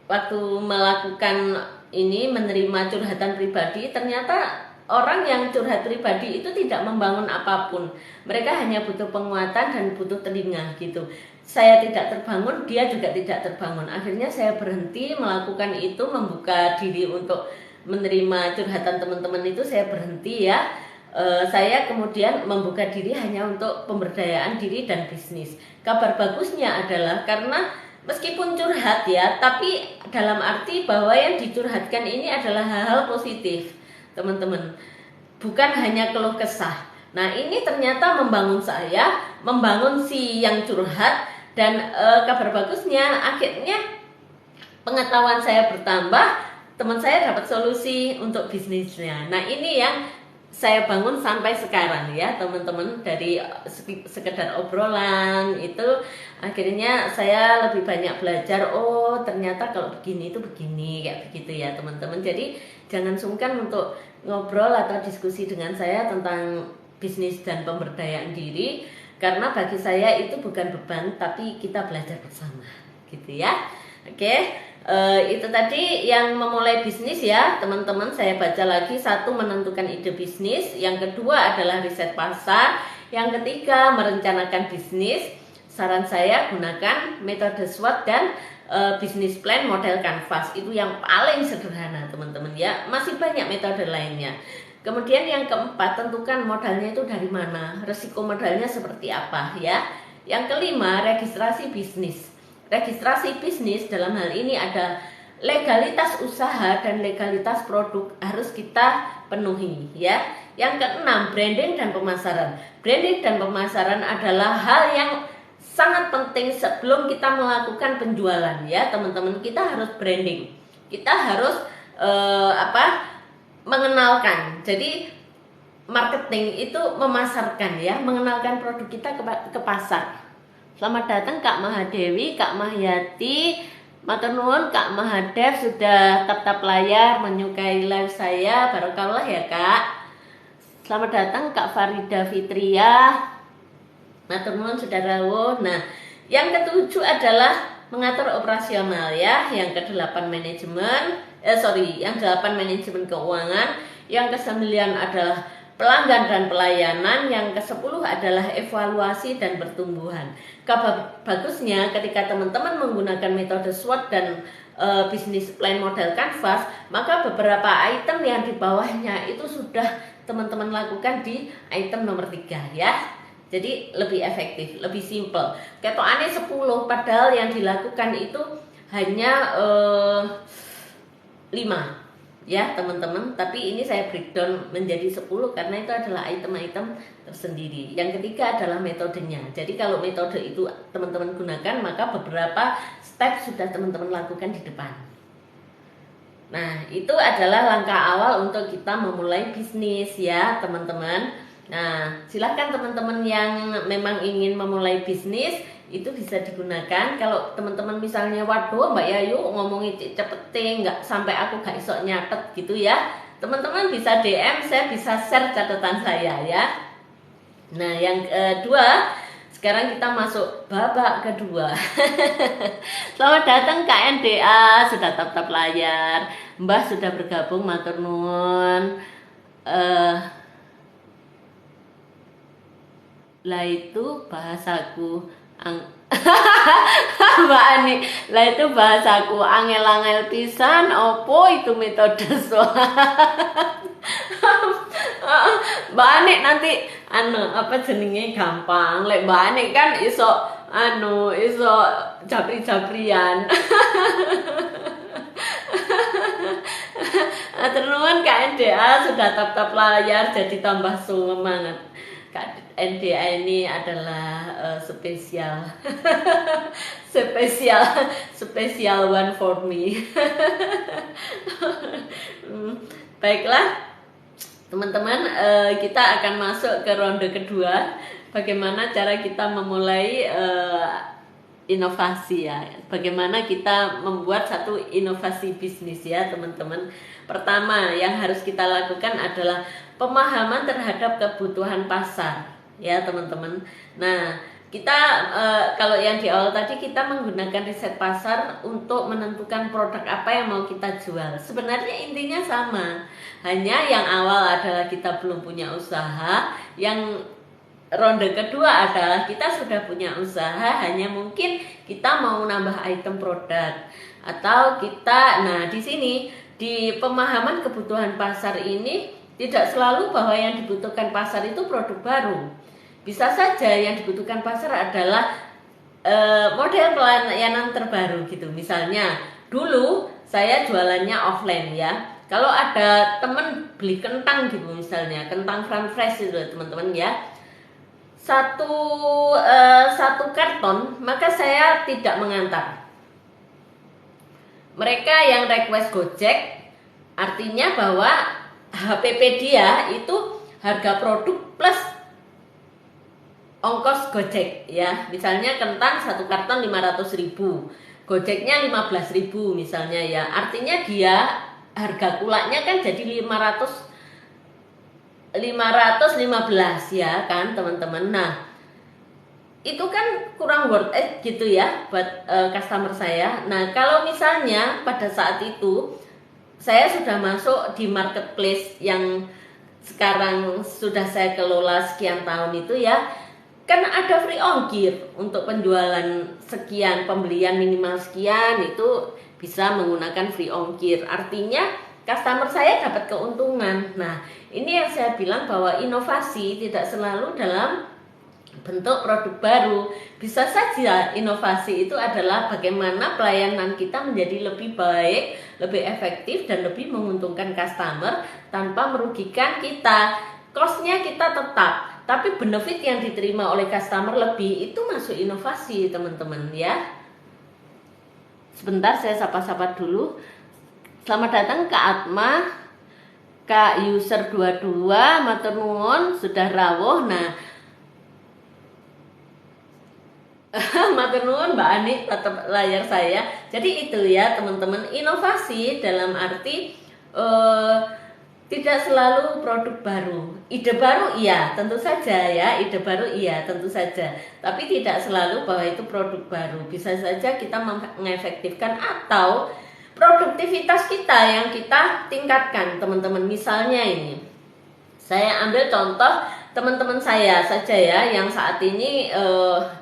waktu melakukan ini, menerima curhatan pribadi, ternyata orang yang curhat pribadi itu tidak membangun apapun. Mereka hanya butuh penguatan dan butuh telinga gitu. Saya tidak terbangun, dia juga tidak terbangun. Akhirnya saya berhenti melakukan itu, membuka diri untuk menerima curhatan teman-teman itu saya berhenti ya. Saya kemudian membuka diri hanya untuk pemberdayaan diri dan bisnis. Kabar bagusnya adalah karena meskipun curhat ya, tapi dalam arti bahwa yang dicurhatkan ini adalah hal-hal positif, teman-teman. Bukan hanya keluh kesah. Nah, ini ternyata membangun saya, membangun si yang curhat, dan kabar bagusnya akhirnya pengetahuan saya bertambah, teman saya dapat solusi untuk bisnisnya. Nah, ini yang saya bangun sampai sekarang ya teman-teman. Dari sekedar obrolan itu akhirnya saya lebih banyak belajar, oh ternyata kalau begini itu begini, kayak begitu ya teman-teman. Jadi jangan sungkan untuk ngobrol atau diskusi dengan saya tentang bisnis dan pemberdayaan diri, karena bagi saya itu bukan beban tapi kita belajar bersama gitu ya. Oke. Itu tadi yang memulai bisnis ya teman-teman. Saya baca lagi, satu, menentukan ide bisnis, yang kedua adalah riset pasar, yang ketiga merencanakan bisnis. Saran saya gunakan metode SWOT dan bisnis plan model Canvas, itu yang paling sederhana teman-teman ya. Masih banyak metode lainnya. Kemudian yang keempat, tentukan modalnya itu dari mana, resiko modalnya seperti apa ya. Yang kelima, registrasi bisnis. Registrasi bisnis dalam hal ini ada legalitas usaha dan legalitas produk harus kita penuhi ya. Yang keenam, branding dan pemasaran. Branding dan pemasaran adalah hal yang sangat penting sebelum kita melakukan penjualan ya teman-teman. Kita harus branding, kita harus mengenalkan. Jadi marketing itu memasarkan ya, mengenalkan produk kita ke pasar. Selamat datang Kak Mahadewi, Kak Mahyati, matur nuwun Kak Mahadev sudah tap-tap layar menyukai live saya, barokallah ya Kak. Selamat datang Kak Farida Fitria, matur nuwun sudah rawuh. Nah, yang ketujuh adalah mengatur operasional ya, yang ke-8 manajemen, yang 8 manajemen keuangan, yang ke-9 adalah pelanggan dan pelayanan, yang ke-10 adalah evaluasi dan pertumbuhan. Kabar bagusnya ketika teman-teman menggunakan metode SWOT dan bisnis plan model Canvas, maka beberapa item yang di bawahnya itu sudah teman-teman lakukan di item nomor 3 ya. Jadi lebih efektif, lebih simple. Ketokane 10 padahal yang dilakukan itu hanya 5 ya teman-teman, tapi ini saya breakdown menjadi 10 karena itu adalah item-item tersendiri. Yang ketiga adalah metodenya. Jadi kalau metode itu teman-teman gunakan, maka beberapa step sudah teman-teman lakukan di depan. Nah, itu adalah langkah awal untuk kita memulai bisnis ya teman-teman. Nah, silakan teman-teman yang memang ingin memulai bisnis itu bisa digunakan. Kalau teman-teman misalnya, waduh Mbak Yayu ngomongin cepetin, nggak sampai aku gak iso nyatet gitu ya, teman-teman bisa DM, saya bisa share catatan saya ya. Nah, yang kedua, sekarang kita masuk babak kedua. Selamat datang KNDA, sudah tap-tap layar. Mbah sudah bergabung, matur nuwun. Lah itu bahasaku Mbak Ani, lah itu bahasaku angel-angel pisan, opo itu metode SWOT. Mbak Ani nanti jenenge gampang. Lek Mbak Ani kan iso jabri-jabrian. Ternuan KNDA sudah tap-tap layar jadi tambah semangat. NDA ini adalah spesial spesial one for me. Baiklah teman-teman, kita akan masuk ke ronde kedua. Bagaimana cara kita memulai inovasi ya, bagaimana kita membuat satu inovasi bisnis ya teman-teman. Pertama yang harus kita lakukan adalah pemahaman terhadap kebutuhan pasar ya teman-teman. Nah, kita kalau yang di awal tadi kita menggunakan riset pasar untuk menentukan produk apa yang mau kita jual. Sebenarnya intinya sama, hanya yang awal adalah kita belum punya usaha, yang ronde kedua adalah kita sudah punya usaha, hanya mungkin kita mau nambah item produk atau kita, nah di sini di pemahaman kebutuhan pasar ini tidak selalu bahwa yang dibutuhkan pasar itu produk baru. Bisa saja yang dibutuhkan pasar adalah model pelayanan terbaru gitu. Misalnya dulu saya jualannya offline ya. Kalau ada temen beli kentang gitu misalnya, kentang farm fresh itu teman-teman ya. Satu karton, maka saya tidak mengantar. Mereka yang request Gojek, artinya bahwa HPP dia itu harga produk plus ongkos Gojek ya. Misalnya kentang satu karton 500.000, Gojeknya 15.000 misalnya ya. Artinya dia harga kulaknya kan jadi 515 ya kan teman-teman. Nah itu kan kurang worth it gitu ya buat customer saya. Nah kalau misalnya pada saat itu saya sudah masuk di marketplace yang sekarang sudah saya kelola sekian tahun itu ya, kan ada free ongkir untuk penjualan sekian, pembelian minimal sekian itu bisa menggunakan free ongkir. Artinya customer saya dapat keuntungan. Nah ini yang saya bilang bahwa inovasi tidak selalu dalam bentuk produk baru. Bisa saja inovasi itu adalah bagaimana pelayanan kita menjadi lebih baik, lebih efektif dan lebih menguntungkan customer tanpa merugikan kita. Cost-nya kita tetap, tapi benefit yang diterima oleh customer lebih, itu masuk inovasi teman-teman ya. Sebentar saya sapa-sapa dulu. Selamat datang Kak Atma, Kak User 22, matur nuwun sudah rawuh. Nah matur nuwun Mbak Ani, tetap layar saya. Jadi itu ya teman-teman, inovasi dalam arti tidak selalu produk baru. Ide baru iya tentu saja ya, ide baru iya tentu saja. Tapi tidak selalu bahwa itu produk baru. Bisa saja kita mengefektifkan atau produktivitas kita yang kita tingkatkan teman-teman. Misalnya ini, saya ambil contoh teman-teman saya saja ya, yang saat ini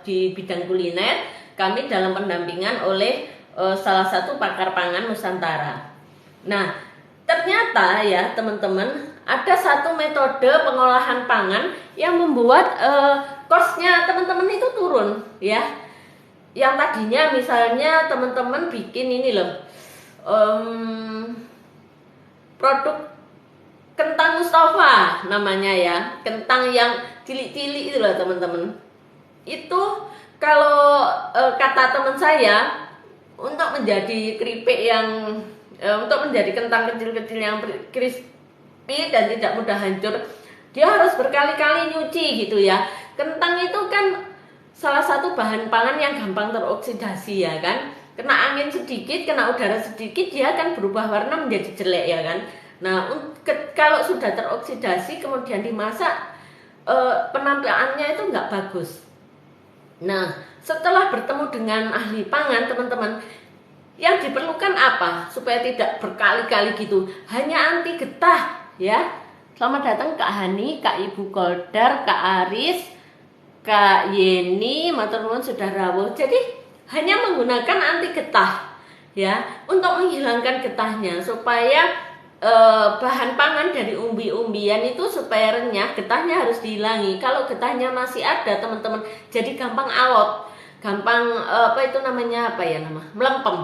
di bidang kuliner kami dalam pendampingan oleh salah satu pakar pangan Nusantara. Nah ternyata ya teman-teman, ada satu metode pengolahan pangan yang membuat cost-nya teman-teman itu turun ya. Yang tadinya misalnya teman-teman bikin ini loh, produk kentang Mustafa namanya ya, kentang yang cilik-cilik itu loh teman-teman. Itu kalau kata teman saya, untuk menjadi keripik yang untuk menjadi kentang kecil-kecil yang crispy dan tidak mudah hancur, dia harus berkali-kali nyuci gitu ya. Kentang itu kan salah satu bahan pangan yang gampang teroksidasi ya kan. Kena angin sedikit, kena udara sedikit, dia akan berubah warna menjadi jelek ya kan. Nah kalau sudah teroksidasi kemudian dimasak, penampilannya itu nggak bagus. Nah setelah bertemu dengan ahli pangan teman-teman, yang diperlukan apa supaya tidak berkali-kali gitu? Hanya anti getah ya. Selamat datang Kak Hani, Kak Ibu Koldar, Kak Aris, Kak Yeni, matur nuwun sudah rawuh. Jadi hanya menggunakan anti getah ya, untuk menghilangkan getahnya supaya bahan pangan dari umbi-umbian itu supaya renyah, getahnya harus dihilangi. Kalau getahnya masih ada teman-teman, jadi gampang alot, gampang melempem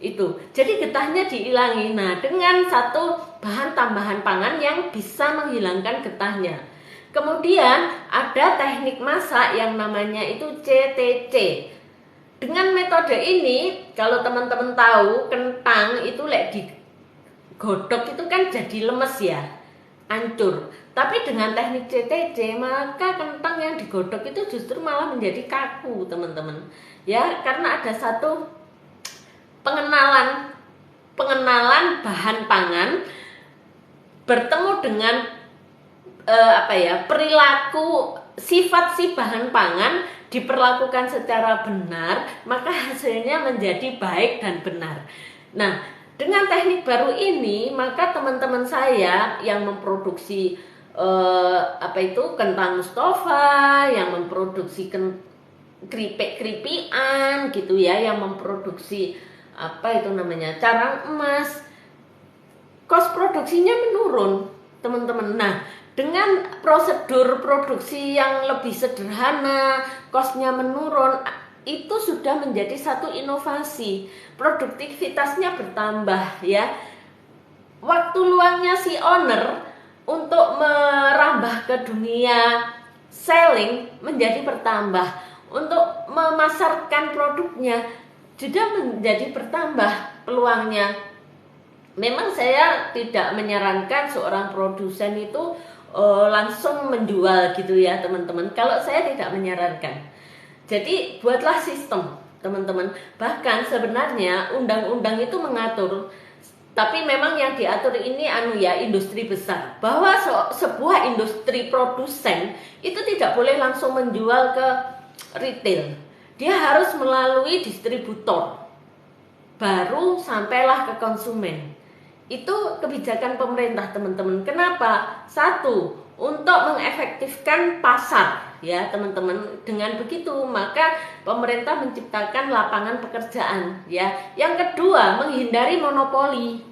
itu. Jadi getahnya dihilangi. Nah dengan satu bahan tambahan pangan yang bisa menghilangkan getahnya. Kemudian ada teknik masak yang namanya itu CTC. Dengan metode ini, kalau teman-teman tahu, kentang itu digodok itu kan jadi lemes ya, hancur. Tapi dengan teknik CTC, maka kentang yang digodok itu justru malah menjadi kaku teman-teman ya, karena ada satu pengenalan bahan pangan bertemu dengan perilaku, sifat si bahan pangan diperlakukan secara benar, maka hasilnya menjadi baik dan benar. Nah dengan teknik baru ini, maka teman-teman saya yang memproduksi kentang Mustafa, yang memproduksi keripik-keripian gitu ya, yang memproduksi carang emas, cost produksinya menurun, teman-teman. Nah, dengan prosedur produksi yang lebih sederhana, costnya menurun, itu sudah menjadi satu inovasi. Produktivitasnya bertambah ya. Waktu luangnya si owner untuk merambah ke dunia selling menjadi bertambah. Untuk memasarkan produknya juga menjadi bertambah peluangnya. Memang saya tidak menyarankan seorang produsen itu langsung menjual gitu ya teman-teman. Kalau saya tidak menyarankan. Jadi buatlah sistem teman-teman. Bahkan sebenarnya undang-undang itu mengatur, tapi memang yang diatur ini industri besar, bahwa sebuah industri produsen itu tidak boleh langsung menjual ke retail. Dia harus melalui distributor, baru sampailah ke konsumen. Itu kebijakan pemerintah teman-teman. Kenapa? Satu, untuk mengefektifkan pasar ya teman-teman. Dengan begitu maka pemerintah menciptakan lapangan pekerjaan ya. Yang kedua, menghindari monopoli.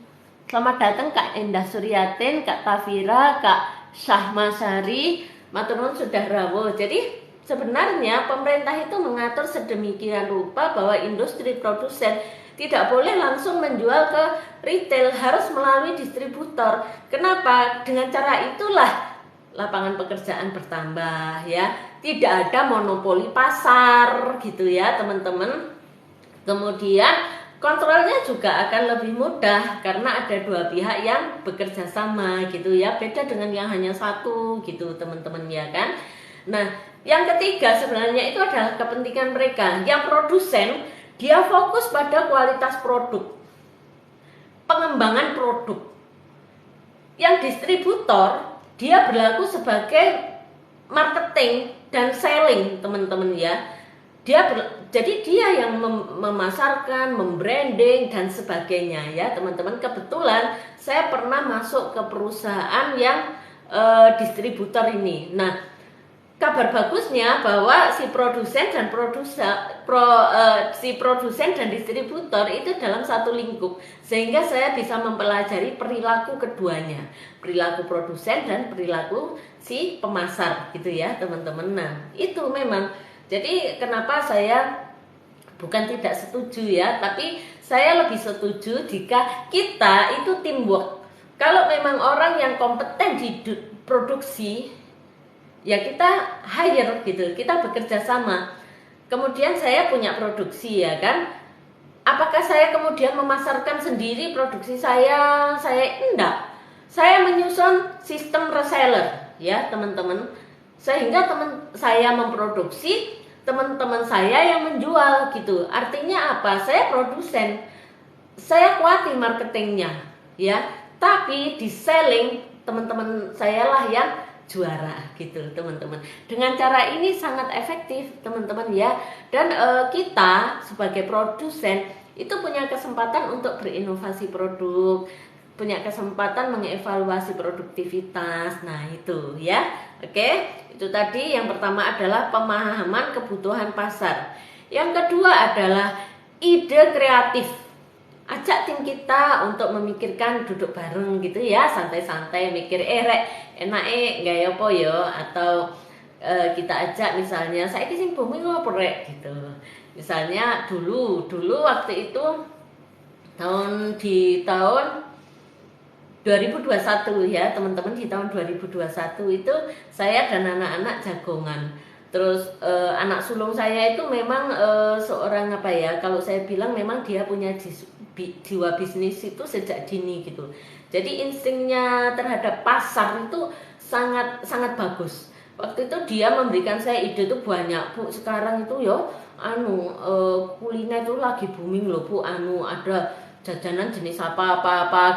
Selamat datang Kak Endah Suryatin, Kak Tafira, Kak Syahmasari, matur nuwun sudah rawuh. Jadi sebenarnya pemerintah itu mengatur sedemikian rupa bahwa industri produsen tidak boleh langsung menjual ke retail, harus melalui distributor. Kenapa? Dengan cara itulah lapangan pekerjaan bertambah ya. Tidak ada monopoli pasar gitu ya teman-teman. Kemudian kontrolnya juga akan lebih mudah karena ada dua pihak yang bekerja sama gitu ya. Beda dengan yang hanya satu gitu teman-teman ya kan. Nah, yang ketiga sebenarnya itu adalah kepentingan mereka. Yang produsen dia fokus pada kualitas produk, pengembangan produk. Yang distributor dia berlaku sebagai marketing dan selling teman-teman ya. Jadi dia yang memasarkan, membranding dan sebagainya ya teman-teman. Kebetulan saya pernah masuk ke perusahaan yang distributor ini. Nah, kabar bagusnya bahwa si produsen dan distributor itu dalam satu lingkup, sehingga saya bisa mempelajari perilaku keduanya, perilaku produsen dan perilaku si pemasar gitu ya teman-teman. Nah itu memang jadi kenapa saya bukan tidak setuju ya, tapi saya lebih setuju jika kita itu teamwork. Kalau memang orang yang kompeten di produksi, ya kita hire gitu, kita bekerja sama. Kemudian saya punya produksi ya kan. Apakah saya kemudian memasarkan sendiri produksi saya enggak. Saya menyusun sistem reseller ya teman-teman. Sehingga teman saya memproduksi, teman-teman saya yang menjual gitu. Artinya apa? Saya produsen, saya kuati marketingnya ya. Tapi di selling teman-teman saya lah yang juara gitu teman-teman. Dengan cara ini sangat efektif teman-teman ya. Dan kita sebagai produsen itu punya kesempatan untuk berinovasi produk, punya kesempatan mengevaluasi produktivitas. Nah itu ya. Oke, itu tadi yang pertama adalah pemahaman kebutuhan pasar. Yang kedua adalah ide kreatif. Ajak tim kita untuk memikirkan, duduk bareng gitu ya, santai-santai mikir rek enake gaya apa ya, atau kita ajak misalnya saya sing booming apa rek gitu. Misalnya dulu waktu itu tahun 2021 ya teman-teman, di tahun 2021 itu saya dan anak-anak jagongan. Terus anak sulung saya itu memang seorang apa ya, kalau saya bilang memang dia punya jiwa bisnis itu sejak dini gitu. Jadi instingnya terhadap pasar itu sangat bagus. Waktu itu dia memberikan saya ide tuh banyak, Bu. Sekarang itu yo kuliner itu lagi booming loh, Bu. Ada jajanan jenis apa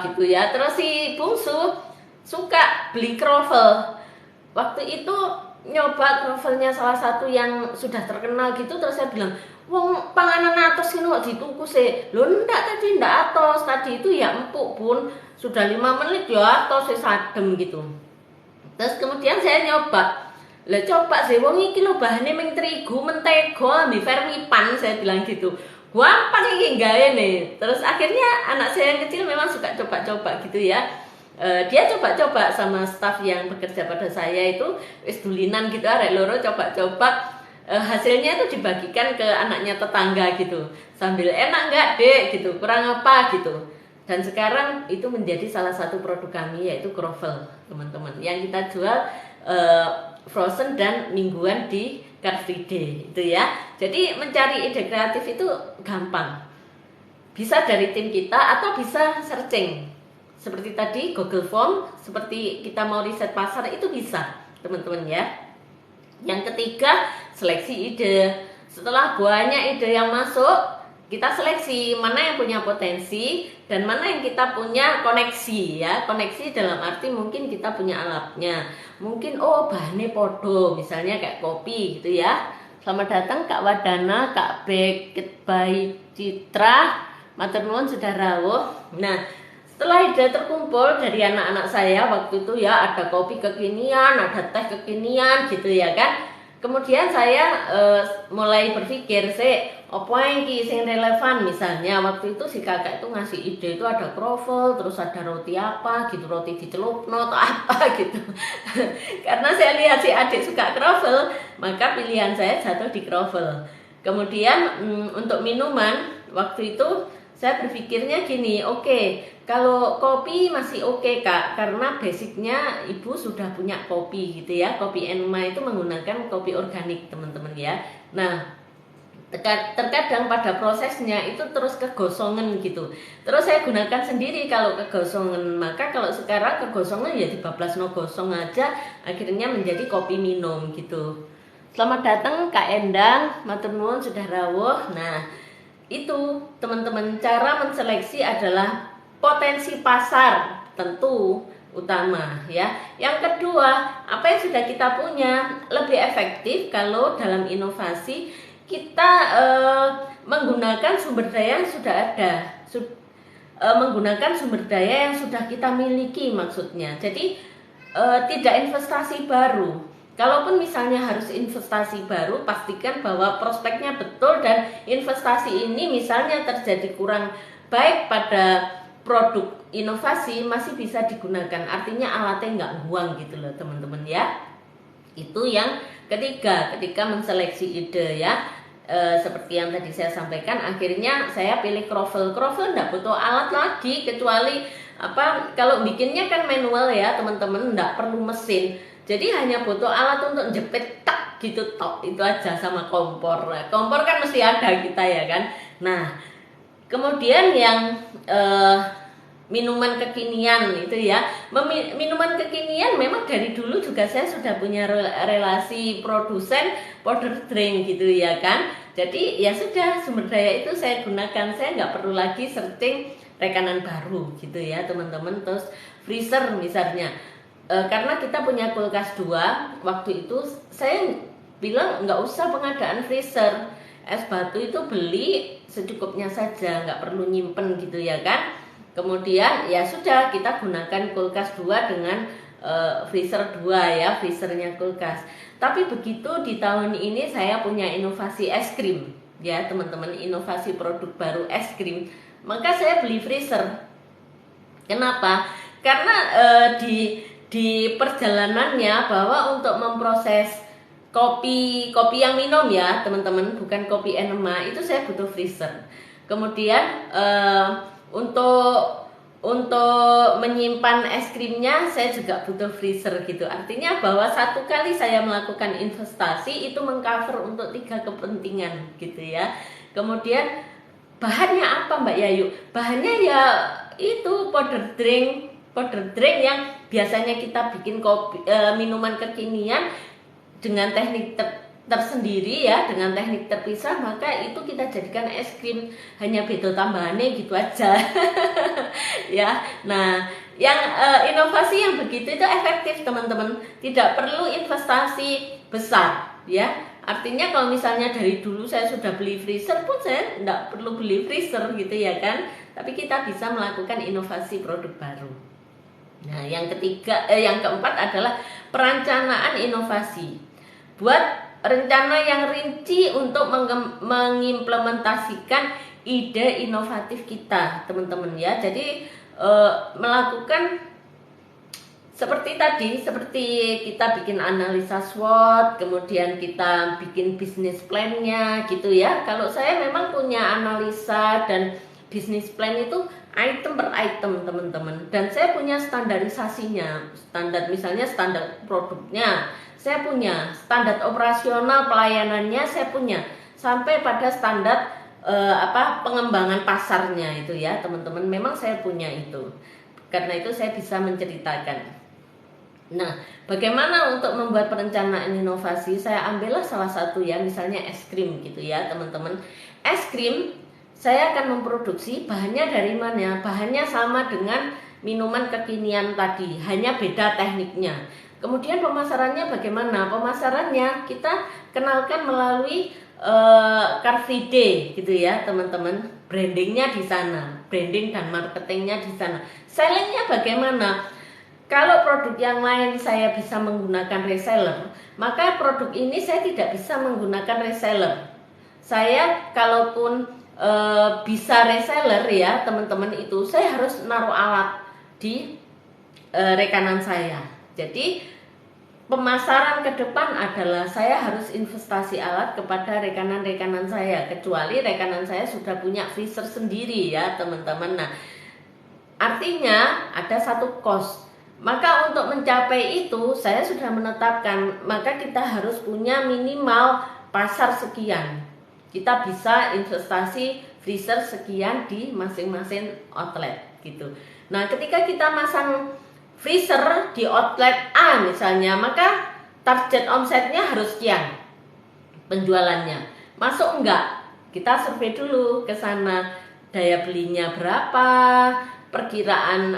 gitu ya. Terus si bungsu suka beli kroffel. Waktu itu nyoba kroffelnya salah satu yang sudah terkenal gitu. Terus saya bilang, wong panganan atos ini kok dituku sih. Loh ndak atos, tadi itu ya empuk Bun, sudah 5 menit ya atos sadem gitu. Terus kemudian saya nyoba, coba sih wong iki lho bahane ming terigu, mentega, ambil vermipan, saya bilang gitu. gampang ini gawe nih. Terus akhirnya anak saya yang kecil memang suka coba-coba gitu ya. Dia coba-coba sama staf yang bekerja pada saya itu wis dulinan gitu, arek loro coba-coba. Hasilnya itu dibagikan ke anaknya tetangga gitu, sambil enak nggak dek gitu, kurang apa gitu. Dan sekarang itu menjadi salah satu produk kami, yaitu Croffle teman-teman, yang kita jual frozen dan mingguan di Car Free Day itu ya. Jadi mencari ide kreatif itu gampang, bisa dari tim kita atau bisa searching seperti tadi Google Form, seperti kita mau riset pasar itu bisa teman-teman ya. Yang ketiga, seleksi ide. Setelah banyak ide yang masuk, kita seleksi mana yang punya potensi dan mana yang kita punya koneksi ya. Koneksi dalam arti mungkin kita punya alatnya, mungkin bahannya podo, misalnya kayak kopi gitu ya. Selamat datang Kak Wadana, Kak Beket by Citra, matur nuwun sudah rawuh. Nah, setelah ide terkumpul dari anak-anak saya waktu itu ya, ada kopi kekinian, ada teh kekinian gitu ya kan. Kemudian saya mulai berpikir apa yang sing relevan. Misalnya waktu itu si kakak itu ngasih ide itu ada croffle, terus ada roti apa gitu, roti dicelupno atau apa gitu. Karena saya lihat si adik suka croffle, maka pilihan saya jatuh di croffle. Kemudian untuk minuman waktu itu saya berpikirnya gini, oke, kalau kopi masih oke Kak, karena basicnya ibu sudah punya kopi gitu ya. Kopi Enma itu menggunakan kopi organik teman-teman ya. Nah, terkadang pada prosesnya itu terus kegosongan gitu. Terus saya gunakan sendiri kalau kegosongan. Maka kalau sekarang kegosongan ya dibablas no gosong aja, akhirnya menjadi kopi minum gitu. Selamat datang Kak Endang, matur nuwun sudah rawuh. Nah, itu teman-teman, cara menseleksi adalah potensi pasar tentu utama ya. Yang kedua, apa yang sudah kita punya lebih efektif kalau dalam inovasi kita menggunakan sumber daya yang sudah ada, menggunakan sumber daya yang sudah kita miliki maksudnya. Jadi tidak investasi baru. Kalaupun misalnya harus investasi baru, pastikan bahwa prospeknya betul dan investasi ini misalnya terjadi kurang baik pada produk inovasi masih bisa digunakan. Artinya alatnya nggak buang gitu loh teman-teman ya. Itu yang ketiga, ketika menseleksi ide ya. Seperti yang tadi saya sampaikan, akhirnya saya pilih Croffle. Croffle nggak butuh alat lagi kecuali kalau bikinnya kan manual ya teman-teman, nggak perlu mesin. Jadi hanya butuh alat untuk jepit tak gitu tok, itu aja, sama kompor. Kompor kan mesti ada kita ya kan. Nah, kemudian yang minuman kekinian itu ya. Minuman kekinian memang dari dulu juga saya sudah punya relasi produsen powder drink gitu ya kan. Jadi ya sudah, sumber daya itu saya gunakan, saya nggak perlu lagi searching rekanan baru gitu ya teman-teman. Terus freezer misalnya, karena kita punya kulkas 2, waktu itu saya bilang nggak usah pengadaan freezer, es batu itu beli secukupnya saja, nggak perlu nyimpen gitu ya kan. Kemudian ya sudah, kita gunakan kulkas 2 dengan freezer 2 ya, freezernya kulkas. Tapi begitu di tahun ini saya punya inovasi es krim ya teman-teman, inovasi produk baru es krim, maka saya beli freezer. Kenapa? Karena di perjalanannya bahwa untuk memproses kopi yang minum ya teman-teman, bukan kopi enema, itu saya butuh freezer. Kemudian untuk menyimpan es krimnya saya juga butuh freezer gitu. Artinya bahwa satu kali saya melakukan investasi itu mengcover untuk 3 kepentingan gitu ya. Kemudian bahannya apa Mbak Yayu? Bahannya ya itu powder drink yang biasanya kita bikin minuman kekinian dengan teknik tersendiri ya, dengan teknik terpisah, maka itu kita jadikan es krim, hanya beda tambahannya gitu aja. Ya, nah yang inovasi yang begitu itu efektif teman-teman, tidak perlu investasi besar ya. Artinya kalau misalnya dari dulu saya sudah beli freezer pun saya tidak perlu beli freezer gitu ya kan, tapi kita bisa melakukan inovasi produk baru. Nah yang keempat adalah perencanaan inovasi. Buat rencana yang rinci untuk mengimplementasikan ide inovatif kita, teman-teman ya. Jadi melakukan seperti tadi, seperti kita bikin analisa SWOT, kemudian kita bikin bisnis plan-nya gitu ya. Kalau saya memang punya analisa dan bisnis plan itu item per item, teman-teman. Dan saya punya standarisasinya, misalnya standar produknya, saya punya standar operasional pelayanannya, saya punya sampai pada standar pengembangan pasarnya itu ya, teman-teman. Memang saya punya itu. Karena itu saya bisa menceritakan. Nah, bagaimana untuk membuat perencanaan inovasi? Saya ambillah salah satu ya, misalnya es krim gitu ya, teman-teman. Es krim saya akan memproduksi bahannya dari mana? Bahannya sama dengan minuman kekinian tadi, hanya beda tekniknya. Kemudian pemasarannya bagaimana? Pemasarannya kita kenalkan melalui Car Free Day gitu ya, teman-teman. Brandingnya di sana, branding dan marketingnya di sana. Sellingnya bagaimana? Kalau produk yang lain saya bisa menggunakan reseller, maka produk ini saya tidak bisa menggunakan reseller. Saya kalaupun bisa reseller ya, teman-teman, itu saya harus naruh alat di rekanan saya. Jadi pemasaran ke depan adalah saya harus investasi alat kepada rekanan-rekanan saya, kecuali rekanan saya sudah punya freezer sendiri ya, teman-teman. Nah, artinya ada satu cost. Maka untuk mencapai itu saya sudah menetapkan, maka kita harus punya minimal pasar sekian. Kita bisa investasi freezer sekian di masing-masing outlet gitu. Nah, ketika kita masang freezer di outlet A misalnya, maka target omsetnya harus sekian penjualannya. Masuk enggak? Kita survei dulu ke sana, daya belinya berapa, perkiraan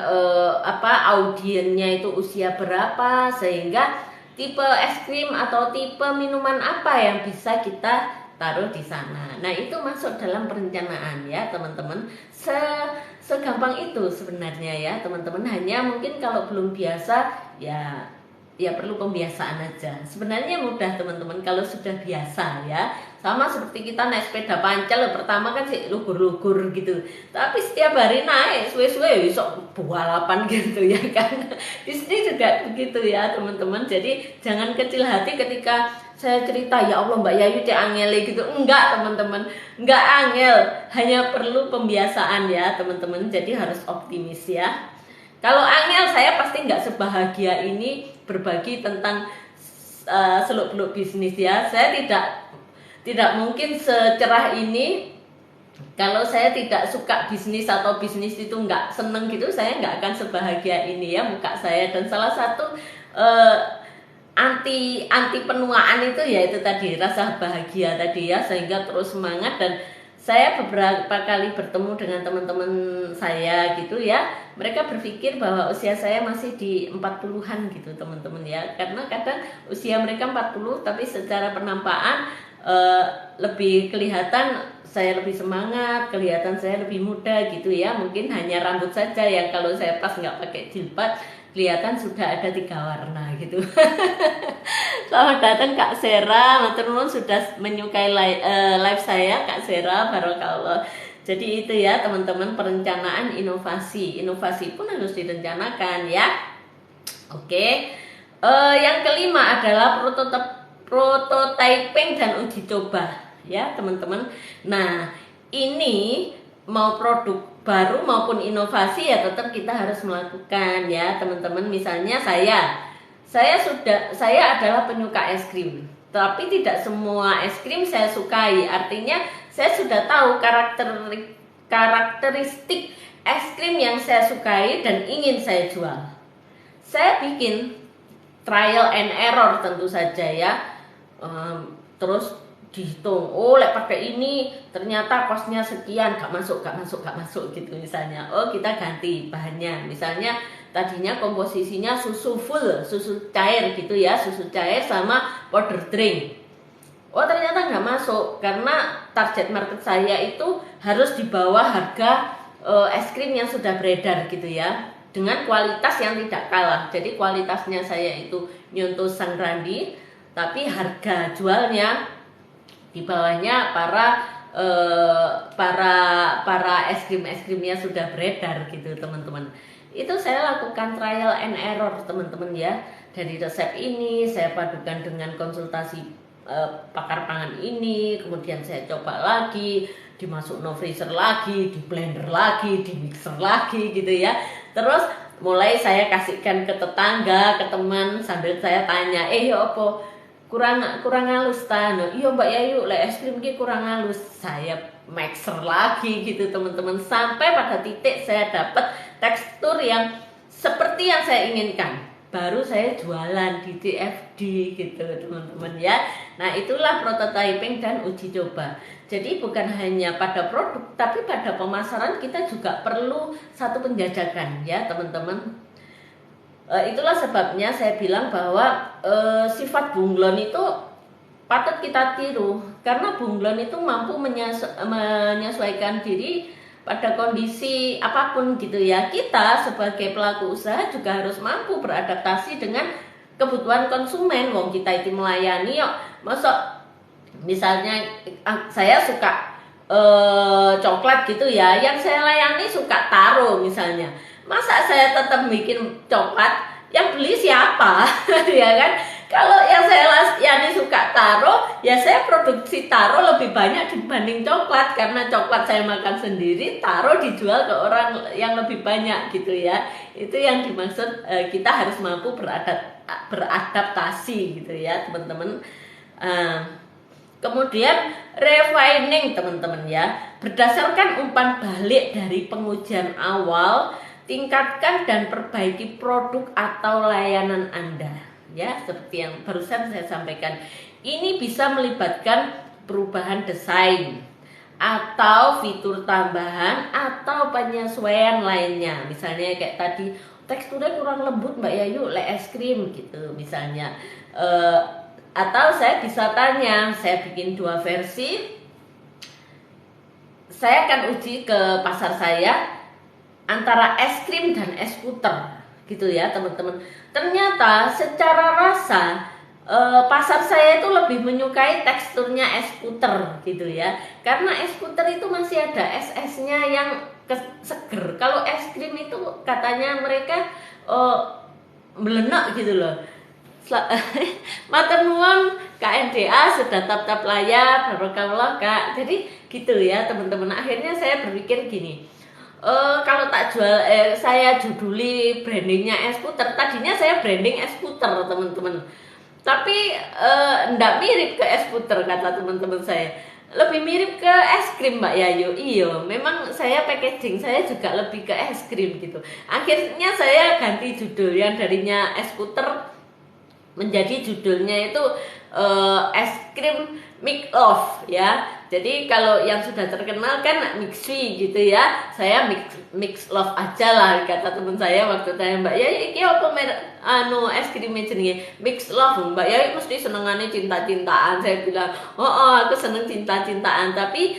audiennya itu usia berapa, sehingga tipe es krim atau tipe minuman apa yang bisa kita taruh di sana. Nah, itu masuk dalam perencanaan ya, teman-teman. Segampang itu sebenarnya ya, teman-teman. Hanya mungkin kalau belum biasa ya perlu pembiasaan aja. Sebenarnya mudah, teman-teman, kalau sudah biasa ya. Sama seperti kita naik sepeda pancal, pertama kan sih lugur-lugur gitu. Tapi setiap hari naik, suwe-suwe besok balapan gitu ya kan. Di sini juga begitu ya, teman-teman. Jadi jangan kecil hati ketika saya cerita, ya Allah Mbak Yayu cek angele gitu. Enggak, teman-teman. Enggak angel, hanya perlu pembiasaan ya, teman-teman. Jadi harus optimis ya. Kalau angel, saya pasti nggak sebahagia ini berbagi tentang seluk-beluk bisnis ya. Saya tidak mungkin secerah ini. Kalau saya tidak suka bisnis atau bisnis itu nggak seneng gitu, saya nggak akan sebahagia ini ya muka saya. Dan salah satu anti penuaan itu ya itu tadi, rasa bahagia tadi ya, sehingga terus semangat. Dan saya beberapa kali bertemu dengan teman-teman saya gitu ya, mereka berpikir bahwa usia saya masih di 40-an gitu, teman-teman ya. Karena kadang usia mereka 40 tapi secara penampakan lebih kelihatan saya lebih semangat, kelihatan saya lebih muda gitu ya. Mungkin hanya rambut saja yang kalau saya pas nggak pakai jilbab kelihatan sudah ada 3 warna gitu. Selamat datang Kak Sera, matur nuwun sudah menyukai live saya Kak Sera, barokallah. Jadi itu ya teman-teman, perencanaan inovasi. Inovasi pun harus direncanakan ya. Oke. Yang kelima adalah prototyping dan uji coba ya teman-teman. Nah, ini mau produk baru maupun inovasi ya tetap kita harus melakukan ya teman-teman. Misalnya saya adalah penyuka es krim, tapi tidak semua es krim saya sukai. Artinya saya sudah tahu karakteristik es krim yang saya sukai dan ingin saya jual. Saya bikin trial and error tentu saja ya. Terus dihitung, oh lek pakai ini ternyata kosnya sekian, gak masuk gitu misalnya. Oh kita ganti bahannya, misalnya tadinya komposisinya susu full, susu cair gitu ya, susu cair sama powder drink. Oh ternyata nggak masuk karena target market saya itu harus di bawah harga es krim yang sudah beredar gitu ya, dengan kualitas yang tidak kalah. Jadi kualitasnya saya itu nyontoh Sangrandi, tapi harga jualnya di bawahnya para es krimnya sudah beredar gitu teman-teman. Itu saya lakukan trial and error teman-teman ya. Dari resep ini saya padukan dengan konsultasi pakar pangan ini, kemudian saya coba lagi, dimasuk no freezer lagi, di blender lagi, di mixer lagi gitu ya. Terus mulai saya kasihkan ke tetangga, ke teman, sambil saya tanya, ya apa kurang halus ta? Iya Mbak Yayu, es krim ki kurang halus. Saya mixer lagi gitu teman-teman, sampai pada titik saya dapat tekstur yang seperti yang saya inginkan. Baru saya jualan di DFD gitu teman-teman ya. Nah itulah prototyping dan uji coba. Jadi bukan hanya pada produk, tapi pada pemasaran kita juga perlu satu penjajakan ya teman-teman. Itulah sebabnya saya bilang bahwa sifat bunglon itu patut kita tiru, karena bunglon itu mampu menyesuaikan diri pada kondisi apapun gitu ya. Kita sebagai pelaku usaha juga harus mampu beradaptasi dengan kebutuhan konsumen. Wong kita itu melayani yuk, masa misalnya saya suka coklat gitu ya, yang saya layani suka taro misalnya, masa saya tetap bikin coklat, yang beli siapa? Ya kan? Kalau yang saya layani suka taro, ya saya produksi taro lebih banyak dibanding coklat, karena coklat saya makan sendiri, taro dijual ke orang yang lebih banyak gitu ya. Itu yang dimaksud kita harus mampu beradaptasi gitu ya teman-teman. Kemudian refining teman-teman ya, berdasarkan umpan balik dari pengujian awal, tingkatkan dan perbaiki produk atau layanan Anda. Ya, seperti yang barusan saya sampaikan, ini bisa melibatkan perubahan desain atau fitur tambahan atau penyesuaian lainnya. Misalnya kayak tadi, teksturnya kurang lembut Mbak Yayu, es krim gitu misalnya. Atau saya bisa tanya, saya bikin 2 versi. Saya akan uji ke pasar saya antara es krim dan es puter gitu ya teman-teman. Ternyata secara rasa pasar saya itu lebih menyukai teksturnya es puter gitu ya, karena es puter itu masih ada es-esnya yang seger. Kalau es krim itu katanya mereka melenak gitu loh. Matur nuwun KNDA sudah tap-tap layar, barokahullah Kak. Jadi gitu ya teman-teman. Akhirnya saya berpikir gini, kalau tak jual, saya juduli brandingnya es puter. Tadinya saya branding es puter teman-teman, tapi ndak mirip ke es puter kata teman-teman saya. Lebih mirip ke es krim Mbak Yayu. Iya, memang saya packaging saya juga lebih ke es krim gitu. Akhirnya saya ganti judul, yang darinya es puter menjadi judulnya itu es krim Mix Love ya. Jadi kalau yang sudah terkenal kan Mixi gitu ya, saya mix love aja lah kata teman saya waktu tanya, Mbak Yayu iki apa merek es krim jenenge Mix Love. Mbak Yayu mesti senengane cinta-cintaan. Saya bilang, aku seneng cinta-cintaan, tapi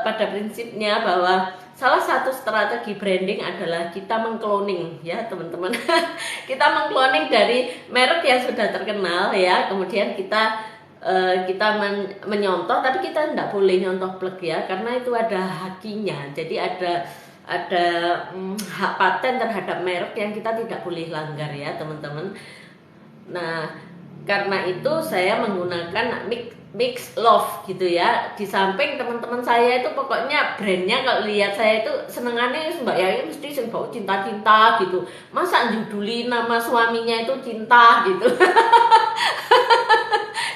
pada prinsipnya bahwa salah satu strategi branding adalah kita mengcloning ya teman-teman. Kita mengcloning dari merek yang sudah terkenal ya, kemudian kita menyontoh, tapi kita tidak boleh nyontoh plek ya, karena itu ada hakinya. Jadi ada hak paten terhadap merek yang kita tidak boleh langgar ya teman-teman. Nah karena itu saya menggunakan Mix Love gitu ya. Di samping teman-teman saya itu pokoknya brandnya kalau lihat saya itu senengannya Mbak Yayu mesti sing bau cinta-cinta gitu. Masa juduli nama suaminya itu cinta gitu.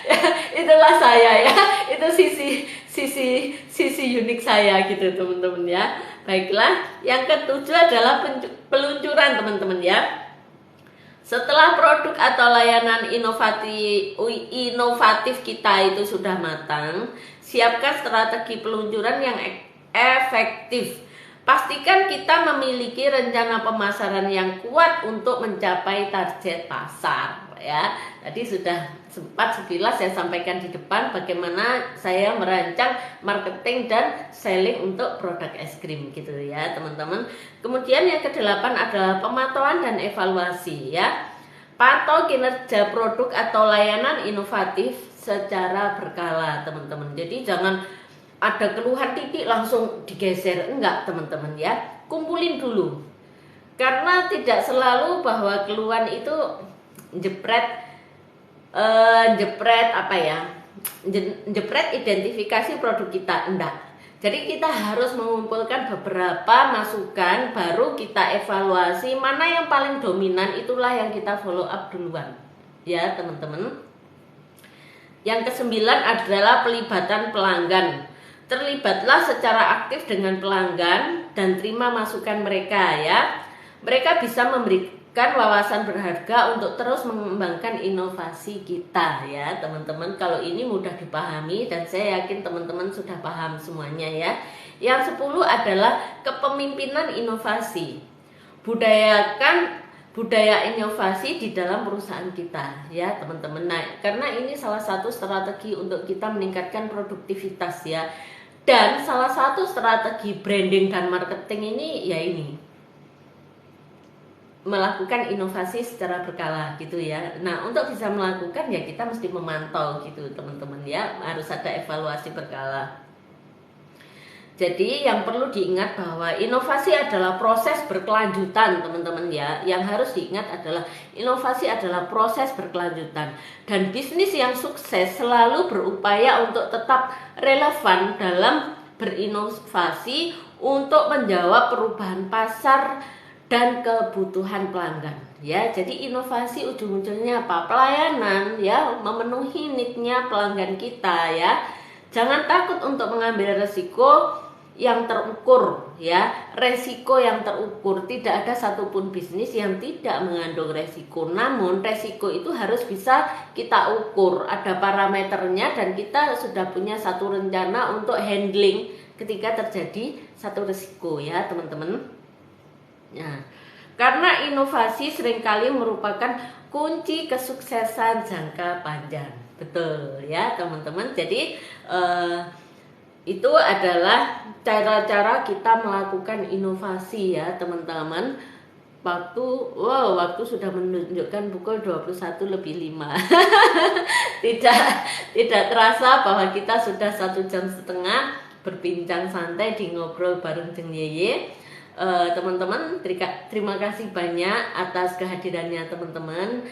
Ya, itulah saya ya. Itu sisi unik saya gitu teman-teman ya. Baiklah, yang ketujuh adalah peluncuran teman-teman ya. Setelah produk atau layanan inovatif kita itu sudah matang, siapkan strategi peluncuran yang efektif. Pastikan kita memiliki rencana pemasaran yang kuat untuk mencapai target pasar ya. Tadi sudah sempat sekilas saya sampaikan di depan bagaimana saya merancang marketing dan selling untuk produk es krim gitu ya teman-teman. Kemudian yang kedelapan adalah pemantauan dan evaluasi ya. pantau kinerja produk atau layanan inovatif secara berkala, teman-teman. Jadi jangan ada keluhan titik langsung digeser, enggak teman-teman ya. Kumpulin dulu. Karena tidak selalu bahwa keluhan itu jepret identifikasi produk kita, enggak. Jadi kita harus mengumpulkan beberapa masukan, baru kita evaluasi mana yang paling dominan, itulah yang kita follow up duluan ya teman-teman. Yang kesembilan adalah pelibatan pelanggan. Terlibatlah secara aktif dengan pelanggan dan terima masukan mereka ya. Mereka bisa memberikan wawasan berharga untuk terus mengembangkan inovasi kita ya teman-teman. Kalau ini mudah dipahami dan saya yakin teman-teman sudah paham semuanya ya. Yang 10 adalah kepemimpinan inovasi. Budayakan budaya inovasi di dalam perusahaan kita ya teman-teman. Nah, karena ini salah satu strategi untuk kita meningkatkan produktivitas ya. Dan salah satu strategi branding dan marketing ini ya ini, melakukan inovasi secara berkala gitu ya. Nah, untuk bisa melakukan ya kita mesti memantau gitu teman-teman ya. Harus ada evaluasi berkala. Jadi yang perlu diingat bahwa inovasi adalah proses berkelanjutan teman-teman ya. Yang harus diingat adalah inovasi adalah proses berkelanjutan. Dan bisnis yang sukses selalu berupaya untuk tetap relevan dalam berinovasi untuk menjawab perubahan pasar dan kebutuhan pelanggan ya. Jadi inovasi ujung-ujungnya apa? Pelayanan ya, memenuhi need-nya pelanggan kita ya. Jangan takut untuk mengambil resiko yang terukur ya. Resiko yang terukur, tidak ada satupun bisnis yang tidak mengandung resiko. Namun resiko itu harus bisa kita ukur, ada parameternya, dan kita sudah punya satu rencana untuk handling ketika terjadi satu resiko ya teman-teman. Nah, karena inovasi seringkali merupakan kunci kesuksesan jangka panjang. Betul ya teman-teman. Jadi itu adalah cara-cara kita melakukan inovasi ya teman-teman. Waktu sudah menunjukkan pukul 21:05. Tidak terasa bahwa kita sudah 1,5 jam berbincang santai di ngobrol bareng Jeng Yeye. Teman-teman, terima kasih banyak atas kehadirannya teman-teman.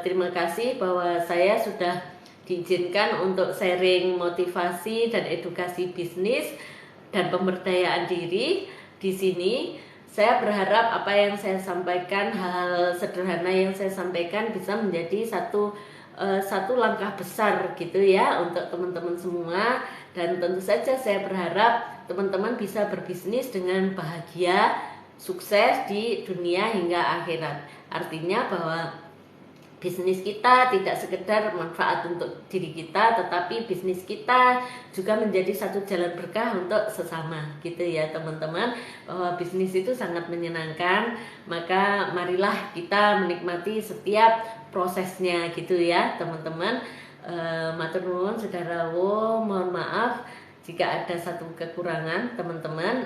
Terima kasih bahwa saya sudah diizinkan untuk sharing motivasi dan edukasi bisnis dan pemberdayaan diri di sini. Saya berharap apa yang saya sampaikan, hal sederhana yang saya sampaikan bisa menjadi satu langkah besar gitu ya untuk teman-teman semua. Dan tentu saja saya berharap teman-teman bisa berbisnis dengan bahagia, sukses di dunia hingga akhirat. Artinya bahwa bisnis kita tidak sekedar manfaat untuk diri kita, tetapi bisnis kita juga menjadi satu jalan berkah untuk sesama gitu ya teman-teman. Bahwa bisnis itu sangat menyenangkan, maka marilah kita menikmati setiap prosesnya gitu ya teman-teman. Matur nuwun saudarawo, mohon maaf jika ada satu kekurangan teman-teman.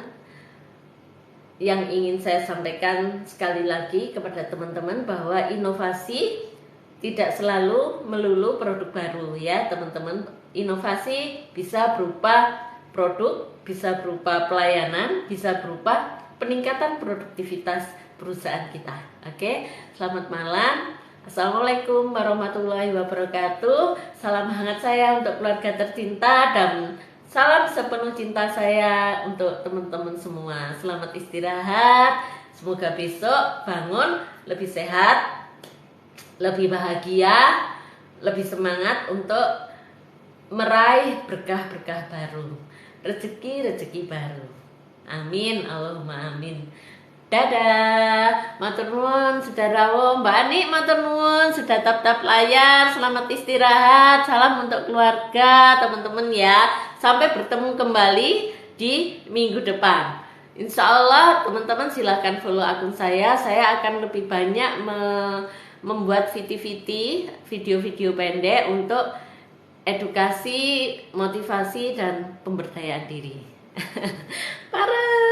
Yang ingin saya sampaikan sekali lagi kepada teman-teman bahwa inovasi tidak selalu melulu produk baru ya teman-teman. Inovasi bisa berupa produk, bisa berupa pelayanan, bisa berupa peningkatan produktivitas perusahaan kita. Oke, selamat malam. Assalamualaikum warahmatullahi wabarakatuh. Salam hangat saya untuk keluarga tercinta dan salam sepenuh cinta saya untuk teman-teman semua. Selamat istirahat. Semoga besok bangun lebih sehat, lebih bahagia, lebih semangat untuk meraih berkah-berkah baru, rezeki-rezeki baru. Amin, Allahumma amin. Dadah, matur nuwun saudarawo, Mbak Ani matur nuwun sudah tap-tap layar. Selamat istirahat, salam untuk keluarga, teman-teman ya. Sampai bertemu kembali di minggu depan. Insya Allah teman-teman silahkan follow akun saya. Saya akan lebih banyak membuat video-video pendek untuk edukasi, motivasi, dan pemberdayaan diri. Parah.